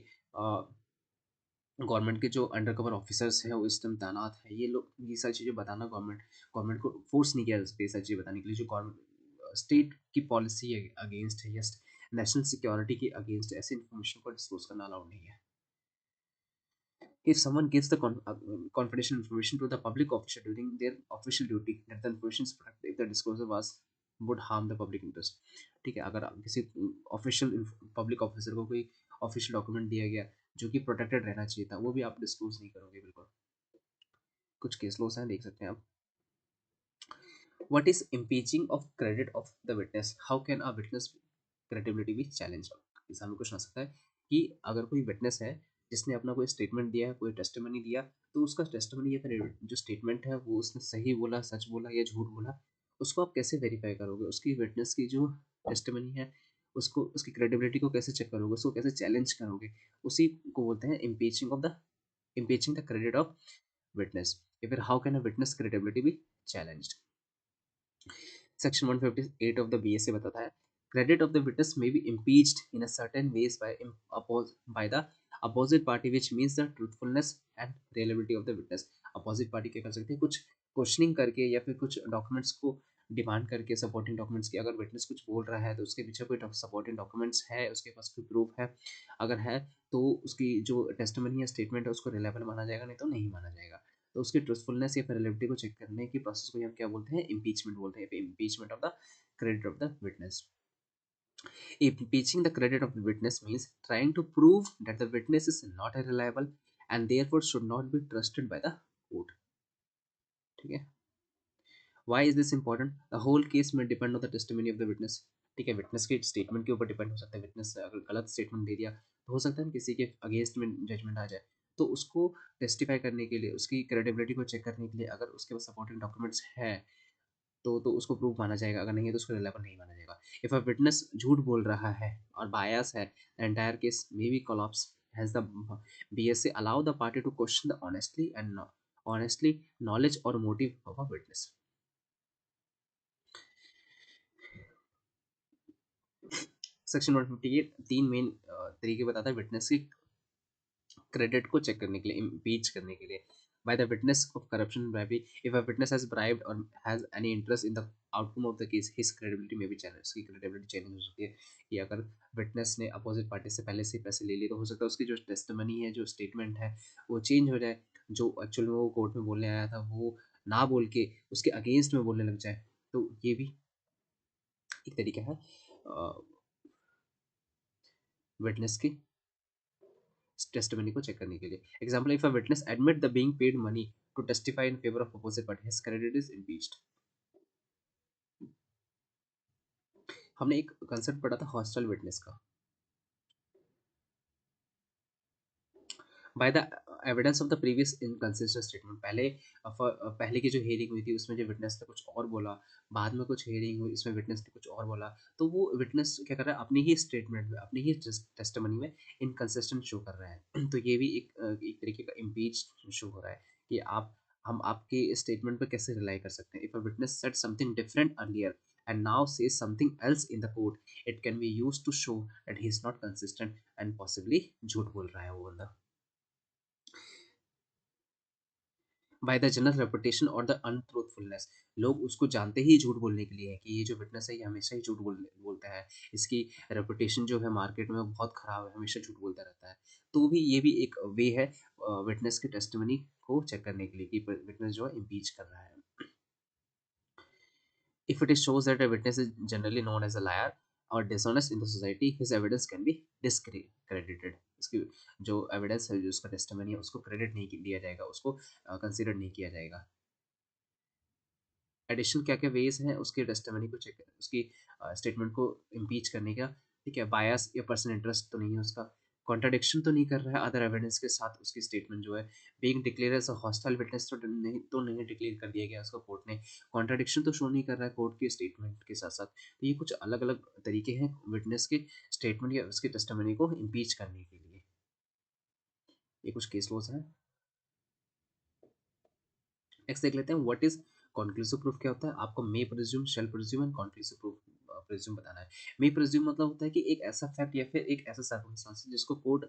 गवर्नमेंट के जो अंडर कवर ऑफिसर्स हैं वो इस टाइम तैनात है, ये लोग ये सारी चीज़ें बताना गवर्नमेंट को फोर्स नहीं किया जा सकता ये सारी चीज़ें बताने के लिए। जो गवर्नमेंट स्टेट की पॉलिसी अगेंस्ट है या नेशनल सिक्योरिटी के अगेंस्ट ऐसे इन्फॉर्मेशन को डिस्क्लोज करना अलाउड नहीं है। If someone gives the confidential information to the public official during their official duty, that the information is protected if the disclosure was would harm the public interest। ठीक है, अगर किसी official public officer को कोई official document दिया गया जो कि प्रोटेक्टेड रहना चाहिए था, वो भी आप डिस्क्लोज नहीं करोगे बिल्कुल। कुछ केस लॉस हैं, देख सकते हैं आप। What is impeaching of credit of the witness? How can a witness credibility be challenged? इस हमें क्वेश्चन आ सकता है कि अगर कोई विटनेस है जिसने अपना कोई स्टेटमेंट दिया है, कोई टेस्टिमनी दिया, तो उसका टेस्टिमनी या फिर जो स्टेटमेंट है वो उसने सही बोला, सच बोला या झूठ बोला, उसको आप कैसे वेरीफाई करोगे? उसकी विटनेस की जो टेस्टिमनी है उसको, उसकी क्रेडिबिलिटी को कैसे चेक करोगे, उसको कैसे चैलेंज करोगे? उसी को बोलते हैं इम्पीचिंग द क्रेडिट ऑफ विटनेस, या फिर how can a witness credibility B challenged. Section 158 of the BSA बताता है, credit of the witness may be impeached in a certain ways by the opposite party, which means the truthfulness and reliability of the witness। opposite party क्या कर सकते हैं? कुछ questioning करके या फिर कुछ डॉक्यूमेंट्स को डिमांड करके, सपोर्टिंग डॉक्यूमेंट्स की, अगर विटनेस कुछ बोल रहा है तो उसके पीछे कोई सपोर्टिंग डॉक्यूमेंट्स है, उसके पास कोई प्रूफ है, अगर है तो उसकी जो टेस्टिमनी या स्टेटमेंट है उसको रिलायबल माना जाएगा, नहीं तो नहीं माना जाएगा। तो उसकी ट्रूथफुलनेस या रिलेबिलिटी को चेक करने की प्रोसेस को हम क्या बोलते हैं? इम्पीचमेंट बोलते हैं। Impeachment of the credit of the witness. Impeaching the credit of the witness means trying to prove that the witness is not reliable and therefore should not be trusted by the court। ठीक है, why is this important? The whole case may depend on the testimony of the witness। ठीक है, witness के statement के ऊपर depend हो सकता है। विटनेस अगर गलत स्टेटमेंट दे दिया तो हो सकता है किसी के अगेंस्ट में जजमेंट आ जाए, तो उसको टेस्टिफाई करने के लिए, उसकी क्रेडिबिलिटी को चेक करने के लिए अगर उसके पास सपोर्टिंग डॉक्यूमेंट्स है तो उसको प्रूफ माना जाएगा, अगर नहीं है तो उसको रिलायबल नहीं माना जाएगा। इफ अ विटनेस झूठ बोल रहा है और बायस है, the entire case may be collapse. Has the BSA allow the party to question the honestly knowledge और motive of a witness. Section 158 तीन मेन तरीके बताता है विटनेस की क्रेडिट को चेक करने के लिए, इम्पीच करने के लिए। By the witness of corruption bribery, if a witness has bribed और has any interest in the outcome of the case, his credibility में भी चैलेंज, उसकी क्रेडिबिलिटी चैलेंज हो सकती है। कि अगर विटनेस ने अपोजिट पार्टी से पहले से पैसे ले लिए तो हो सकता है उसकी जो टेस्टिमनी है, जो स्टेटमेंट है, वो चेंज हो जाए। जो एक्चुअल में वो कोर्ट में बोलने आया था वो ना बोल के उसके अगेंस्ट में बोलने लग जाए। तो ये भी एक तरीका है विटनेस की टेस्टिमनी को चेक करने के लिए। Example, if a witness admit the being paid money to testify in favour of opposite party, his credit is impeached. हमने एक कंसेप्ट पढ़ा था हॉस्टल विटनेस का। By the evidence of the previous inconsistent statement, पहले की जो hearing हुई थी उसमें जो विटनेस ने कुछ और बोला, बाद में कुछ हियरिंग हुई इसमें विटनेस ने कुछ और बोला, तो वो विटनेस क्या कर रहा है, अपनी ही स्टेटमेंट में, अपनी ही टेस्टिमनी में इनकंसिस्टेंट शो कर रहा है। तो ये भी एक तरीके का इम्पीच शो हो रहा है कि आप हम आपके स्टेटमेंट पर कैसे रिलाई कर सकते हैं। If a witness said something different earlier and now says something else in the court, it can be used to show that he is not consistent and possibly झूठ बोल रहा है वो बंदा। बाय द जनरल रेपुटेशन और the अनट्रूथफुलनेस, लोग उसको जानते ही झूठ बोलने के लिए है कि ये जो विटनेस है ये हमेशा ही बोलता है, इसकी रेपुटेशन जो है मार्केट में वो बहुत खराब है, हमेशा झूठ बोलता रहता है। तो भी ये भी एक वे है विटनेस के टेस्टिमनी को चेक करने के लिए कि विटनेस जो है इम्पीच कर रहा है। If it shows that a witness is generally known as a liar or dishonest in the society, his evidence can be discredited. इसकी जो एविडेंस है, जो उसका टेस्टिमनी है, उसको क्रेडिट नहीं दिया जाएगा, उसको कंसीडर नहीं किया जाएगा। एडिशनल क्या क्या वेज हैं उसके टेस्टिमनी को चेक, उसकी स्टेटमेंट को इम्पीच करने का। ठीक है, बायस या पर्सनल इंटरेस्ट तो नहीं है उसका, कॉन्ट्राडिक्शन तो नहीं कर रहा है अदर एविडेंस के साथ उसकी स्टेटमेंट जो है, being declare as a hostile witness तो नहीं डिक्लेयर कर दिया गया उसको कोर्ट ने, कॉन्ट्राडिक्शन तो शो नहीं कर रहा है कोर्ट की स्टेटमेंट के साथ साथ। तो ये कुछ अलग अलग तरीके हैं विटनेस के स्टेटमेंट या उसकी टेस्टिमनी को इम्पीच करने के लिए। ये कुछ केस लॉज हैं। नेक्स्ट देख लेते हैं व्हाट इज कॉन्क्लूसिव प्रूफ। क्या होता है, आपको may presume, shall presume and conclusive proof presume बताना है। मे प्रिज्यूम मतलब होता है कि एक ऐसा फैक्ट या फिर एक ऐसा सर्कमस्टांस जिसको कोर्ट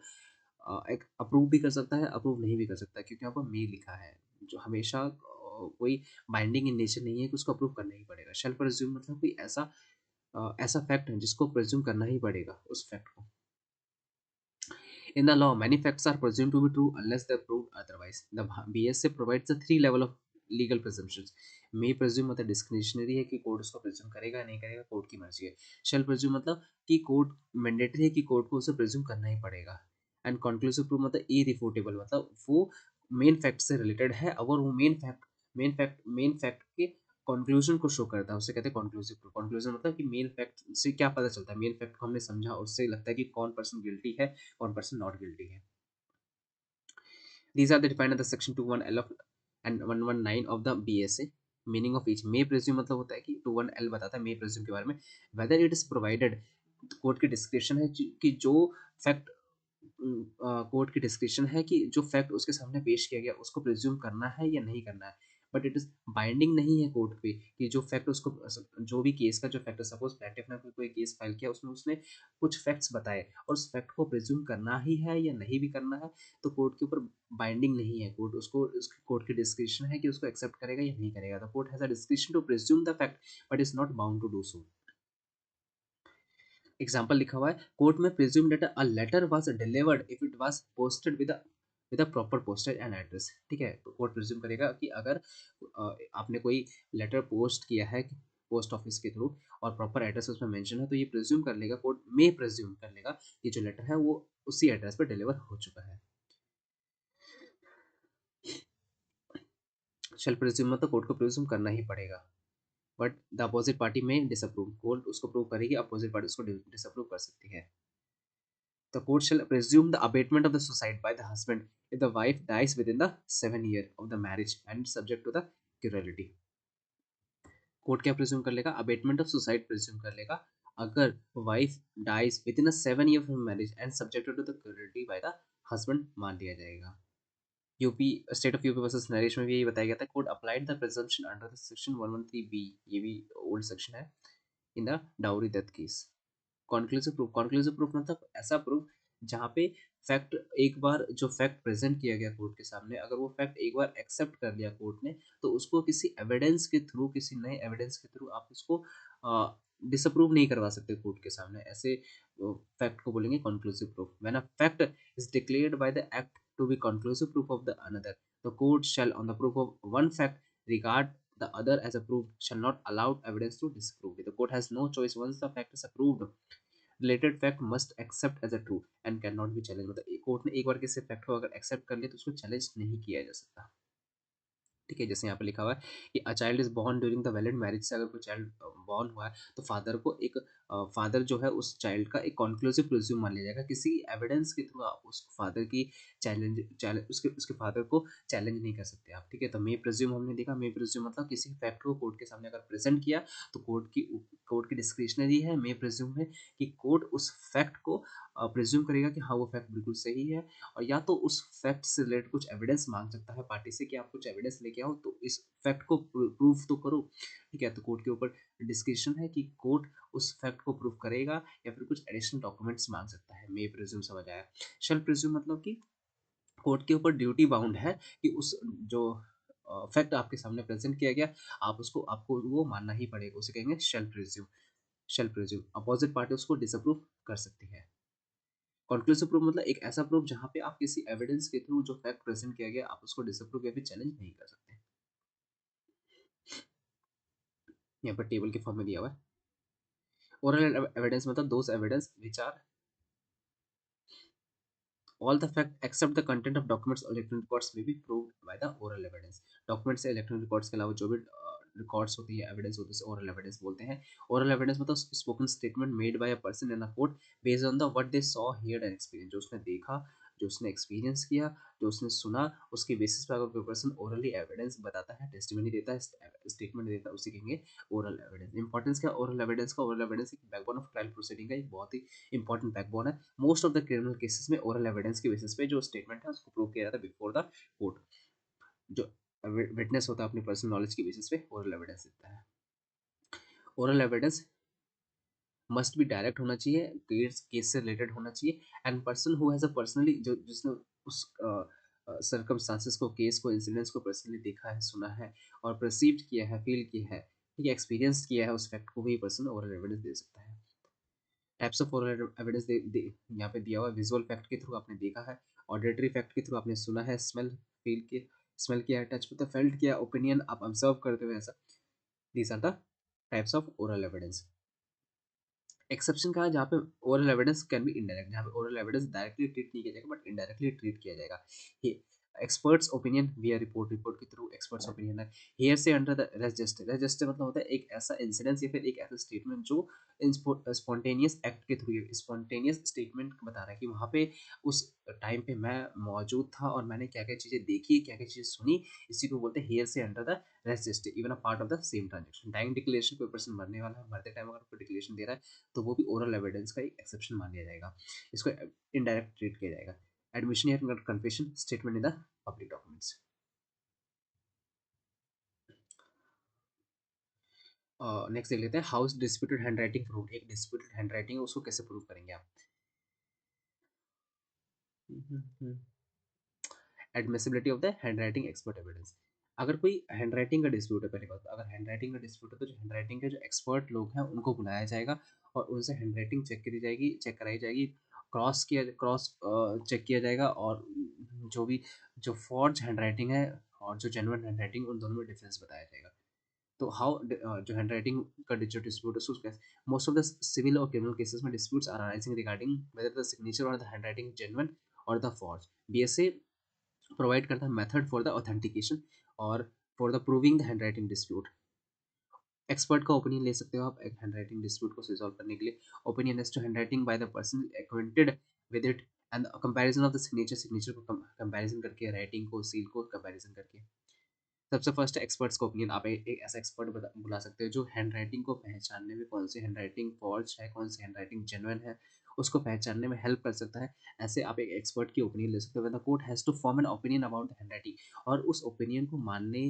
एक अप्रूव भी कर सकता है, अप्रूव नहीं भी कर सकता है, क्योंकि यहाँ पर मे लिखा है, जो हमेशा कोई बाइंडिंग इन नेचर नहीं है कि उसको अप्रूव करना ही पड़ेगा। शेल प्रिज्यूम मतलब कोई ऐसा फैक्ट है जिसको प्रिज्यूम करना ही पड़ेगा उस फैक्ट को। In the law, many facts are presumed to be true unless they're proved otherwise. The BSA provides the three level of legal presumptions. May presume मतलब डिस्क्रिशनरी है कि कोर्ट उसको प्रिज्यूम करेगा या नहीं करेगा, कोर्ट की मर्जी है। शेल प्रिज्यूम मतलब कि कोर्ट मैंडेटरी है कि कोर्ट को उसे प्रिज्यूम करना ही पड़ेगा। एंड कंक्लूसिव प्रूफ मतलब इरिफ्यूटेबल, मतलब वो मेन फैक्ट से रिलेटेड है, अगर वो मेन फैक्ट के कंक्लूजन को शो करता है उसे कहते हैं कंक्लूसिव प्रूफ। कंक्लूजन मतलब कि मेन फैक्ट से क्या पता चलता है, मेन फैक्ट को हमने समझा और उससे लगता है कि कौन पर्सन गिल्टी है, कौन पर्सन नॉट गिल्टी है। These are the defined in the section 21L of and 119 of the BSA. Meaning of each, may presume मतलब होता है कि 21L बताता है मे प्रिज्यूम के बारे में, whether it is provided, court की डिस्क्रिप्शन है कि जो फैक्ट कोर्ट की डिस्क्रिप्शन है कि जो फैक्ट उसके सामने पेश किया गया उसको प्रिज्यूम करना है या नहीं करना है, बट इट इज बाइंडिंग नहीं है कोर्ट पे कि जो फैक्ट उसको, जो भी केस का जो फैक्ट, सपोज प्लेंटिफ ने कोई केस फाइल किया उसमें उसने कुछ फैक्ट्स बताए और उस फैक्ट को प्रिज्यूम करना ही है या नहीं भी करना है, तो कोर्ट के ऊपर बाइंडिंग नहीं है। कोर्ट उसको, उसकी कोर्ट की डिस्क्रिप्शन है कि उसको एक्सेप्ट करेगा या नहीं करेगा। The court has a description to presume the fact but is not bound to do so. Example लिखा हुआ है, कोर्ट में presume that a letter was delivered if it was posted with a proper postage and address. ठीक है, तो court presume करेगा कि अगर आपने कोई लेटर पोस्ट किया है पोस्ट ऑफिस के थ्रू और प्रॉपर एड्रेस उसमें मेंशन है, तो ये प्रिज्यूम कर लेगा, कोर्ट में प्रिज्यूम कर लेगा कि जो लेटर है वो उसी एड्रेस पर डिलीवर हो चुका है। शेल प्रिज्यूम मतलब कोर्ट को प्रिज्यूम करना ही पड़ेगा, बट द अपोजिट पार्टी में डिसअप्रूव, कोर्ट उसको प्रूव करेगी, अपोजिट पार्टी उसको डिसअप्रूव कर सकती है। The court shall presume the abatement of the suicide by the husband if the wife dies within the 7 years of the marriage and subject to the cruelty. Court क्या presume कर लेगा, abetment of suicide presume कर लेगा अगर wife dies within 7 year of marriage and subjected to the cruelty by the husband, मान लिया जाएगा। UP, state of UP versus Naresh में भी यही बताया गया था, court applied the presumption under the section 113B, ये भी ओल्ड सेक्शन है, in the dowry death case. Conclusive proof मतलब ऐसा प्रूफ जहाँ पे फैक्ट, एक बार जो फैक्ट प्रेजेंट किया गया कोर्ट के सामने, अगर वो फैक्ट एक बार एक्सेप्ट कर लिया कोर्ट ने, तो उसको किसी एविडेंस के थ्रू, किसी नए एविडेंस के थ्रू आप उसको डिसअप्रूव नहीं करवा सकते कोर्ट के सामने। ऐसे फैक्ट को बोलेंगे conclusive proof. When a fact is declared by the act to be conclusive proof of the another, the court shall on the proof of one fact regard the other as approved, shall not allow evidence to disprove it. The court has no choice once the fact is approved. Related fact must accept as a true and cannot be challenged. मतलब court ने एक बार किसी fact को अगर accept कर लिया तो उसको चैलेंज नहीं किया जा सकता। ठीक है, जैसे यहाँ पे लिखा हुआ है कि a child is born during the valid marriage, से अगर कोई चाइल्ड बॉर्न हुआ है तो फादर को एक फादर जो है उस चाइल्ड का एक कॉन्क्लूसिव प्रिज्यूम मान लिया जाएगा। किसी एविडेंस के थ्रू आप उस फादर की चैलेंज चैलेंज उसके उसके फादर को चैलेंज नहीं कर सकते आप। ठीक है, तो मे प्रिज्यूम हमने देखा, मे प्रिज्यूम मतलब किसी फैक्ट को कोर्ट के सामने अगर प्रेजेंट किया तो कोर्ट की डिस्क्रिशनरी है। मे प्रिज्यूम है कि कोर्ट उस फैक्ट को प्रिज्यूम करेगा कि हाँ वो फैक्ट बिल्कुल सही है, और या तो उस फैक्ट से रिलेटेड कुछ एविडेंस मांग सकता है पार्टी से कि आप कुछ एविडेंस लेके आओ तो इस फैक्ट को प्रूफ तो करो। ठीक है, तो कोर्ट के ऊपर डिस्कशन है कि कोर्ट उस फैक्ट को प्रूफ करेगा या फिर कुछ एडिशनल डॉक्यूमेंट्स मांग सकता है। मे प्रिज्यूम समझ आया। शैल प्रिज्यूम मतलब कि कोर्ट के ऊपर ड्यूटी बाउंड है कि उस जो फैक्ट आपके सामने प्रेजेंट किया गया, आप उसको आपको वो मानना ही पड़ेगा, उसे कहेंगे शैल प्रिज्यूम। शैल प्रिज्यूम अपोजिट पार्टी उसको डिसअप्रूव कर सकती है। कॉन्क्लूसिव प्रूफ मतलब एक ऐसा प्रूफ जहाँ पे आप किसी एविडेंस के थ्रू जो फैक्ट प्रेजेंट किया गया आप उसको डिसअप्रूव या फिर चैलेंज नहीं कर सकते। यहाँ पर टेबल के फॉर्म में दिया हुआ है। ओरल एविडेंस मतलब those evidence which are all the fact except the content of documents or electronic records may be proved by the oral evidence। Document से इलेक्ट्रॉनिक रिकॉर्ड्स के अलावा जो भी रिकॉर्ड्स होती है, एविडेंस होती है, ओरल एविडेंस बोलते हैं। ओरल एविडेंस मतलब spoken statement made bye a person in a court based on the what they saw heard and experience, जो उसने देखा, जो उसने एक्सपीरियंस किया, जो उसने सुना, उसके बेसिस पर अगर कोई पर्सन ओरली एविडेंस बताता है, टेस्टिमनी देता है, स्टेटमेंट देता है, उसे कहेंगे ओरल एविडेंस। इंपॉर्टेंस क्या ओरल एविडेंस का? ओरल एविडेंस एक बैकबोन ऑफ ट्रायल प्रोसीडिंग का एक बहुत ही इंपॉर्टेंट बैकबोन है। Most of the criminal cases में ओरल एविडेंस के बेसिस पे जो स्टेटमेंट है उसको प्रूव किया जाता है बिफोर द कोर्ट। जो विटनेस होता है अपनी पर्सनल नॉलेज के बेसिस पे ओरल एविडेंस देता है। Oral evidence must B direct होना चाहिए, केस केस से रिलेटेड होना चाहिए, and person who has a personally जो जिसने उस सर्कमस्टांसेस को, केस को, इंसिडेंट्स को पर्सनली देखा है, सुना है और परसीव्ड किया है, फील किया है, ठीक है, एक्सपीरियंस किया है उस फैक्ट को, वही पर्सन ओरल एविडेंस दे सकता है। टाइप्स ऑफ ओरल एविडेंस यहाँ पे दिया हुआ है। विजुअल फैक्ट के थ्रू आपने देखा है, ऑडिटरी फैक्ट के थ्रू आपने सुना है, स्मेल किया है, टच मतलब फेल्ट किया, ओपिनियन आप ऑब्जर्व करते हुए ऐसा। These are the types of oral evidence. Exception कहा है जहाँ पे oral evidence can be indirect, जहाँ पे ओरल एविडेंस डायरेक्टली ट्रीट नहीं किया जाएगा बट इनडायरेक्टली ट्रीट किया जाएगा। ये experts opinion via report, report के थ्रू एक्सपर्ट्स ओपिनियन है। Hearsay under the res gestae, res gestae मतलब होता है एक ऐसा इंसिडेंस या फिर एक ऐसा स्टेटमेंट जो स्पॉन्टेनियस एक्ट के थ्रू, स्पॉन्टेनियस स्टेटमेंट बता रहा है कि वहाँ पे उस टाइम पे मैं मौजूद था और मैंने क्या क्या चीज़ें देखी, क्या क्या चीज़ें सुनी, इसी को बोलते हैं hearsay under the res gestae even a part of the same transaction. Dying declaration, कोई पर्सन मरने वाला है, मरते टाइम अगर कोई डिक्लेरेशन दे रहा है तो वो भी ओरल एविडेंस का एक एक्सेप्शन मान लिया जाएगा, इसको इनडायरेक्ट ट्रीट किया जाएगा। एडमिशन या confession statement in the public documents. Next देख लेते हैं हाउस डिस्प्यूटेड हैंडराइटिंग प्रूफ। एक डिस्प्यूटेड हैंडराइटिंग है उसको कैसे प्रूव करेंगे आप? Admissibility of the handwriting expert evidence. अगर कोई हैंडराइटिंग का डिस्प्यूट है, पहली बात तो अगर हैंडराइटिंग का डिस्प्यूट है तो जो हैंडराइटिंग के जो एक्सपर्ट लोग हैं उनको बुलाया जाएगा और उनसे हैंडराइटिंग चेक करी जाएगी, चेक कराई जाएगी, क्रॉस चेक किया जाएगा, और जो भी जो फॉर्ज हैंडराइटिंग है और जो जेन्युइन हैंडराइटिंग, उन दोनों में डिफरेंस बताया जाएगा। तो हाउ जो हैंडराइटिंग का जो डिस्प्यूट है उसको कैसे, मोस्ट ऑफ द सिविल और क्रिमिनल केसेस में disputes are arising regarding whether the signature और द हैंडराइटिंग जेन्युइन और द फॉर्ज। बीएसए प्रोवाइड करता है मेथड फॉर द ऑथेंटिकेशन और for the proving the handwriting dispute. Expert का opinion ले सकते हो आप एक हैंडराइटिंग डिस्प्यूट को रिजॉल्व करने के लिए। Opinion as to handwriting by the person acquainted with it and comparison of the signature, signature को कंपैरिजन करके, राइटिंग को, सील को कंपैरिजन करके। सबसे फर्स्ट एक्सपर्ट्स का ओपिनियन। आप एक ऐसा एक्सपर्ट बुला सकते हो जो हैंडराइटिंग को पहचानने में, कौन सी हैंडराइटिंग फॉल्स है, कौन सी हैंडराइटिंग जेन्युइन है, उसको पहचानने में हेल्प कर सकता है। ऐसे आप एक एक्सपर्ट की ओपिनियन ले सकते हो। When the court has to form an opinion about the handwriting, और उस ओपिनियन को मानने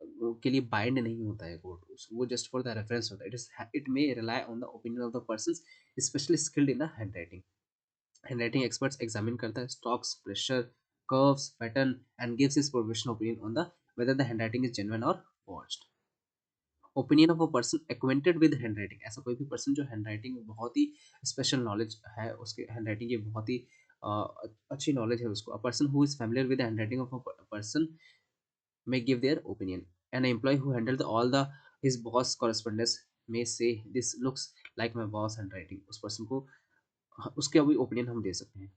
के लिए बाइंड नहीं होता है कोर्ट, वो जस्ट फॉर द रेफरेंस होता है। It may rely on the opinion of the person specially skilled in the handwriting. Handwriting experts examine करता है strokes, pressure, curves, pattern and gives his professional opinion on the whether the handwriting is genuine और forged. Opinion of a person acquainted with handwriting, ऐसा कोई भी person जो handwriting में बहुत ही special knowledge है, उसके हैंडराइटिंग की बहुत ही अच्छी नॉलेज है उसको। अ person who is familiar with handwriting of a person may give their opinion. An employee who handled all the his boss correspondence may say this looks like my boss handwriting, उस person को उसके अभी opinion हम दे सकते हैं।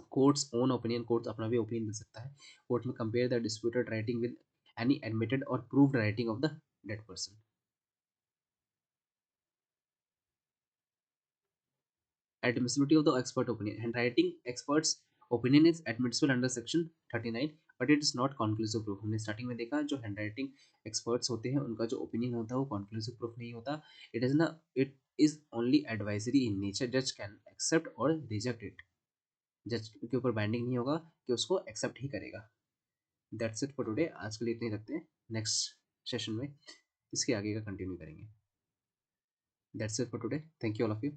Courts own opinion, courts अपना भी opinion दे सकता है। कोर्ट में compare the disputed writing with any admitted और proved writing of the dead person. Admissibility of the expert opinion. Handwriting experts opinion is admissible under section 39, but it is not conclusive proof। हमने starting में देखा जो handwriting experts होते हैं उनका जो opinion होता है वो कॉन्क्लूसिव प्रूफ नहीं होता। इट इज ना, it is only advisory in nature. जज कैन एक्सेप्ट और रिजेक्ट इट। जज के ऊपर बाइंडिंग नहीं होगा कि उसको एक्सेप्ट ही करेगा। That's it for today. आज के लिए इतने ही रखते हैं, नेक्स्ट सेशन में इसके आगे का कंटिन्यू करेंगे। That's it for today, thank you all of you.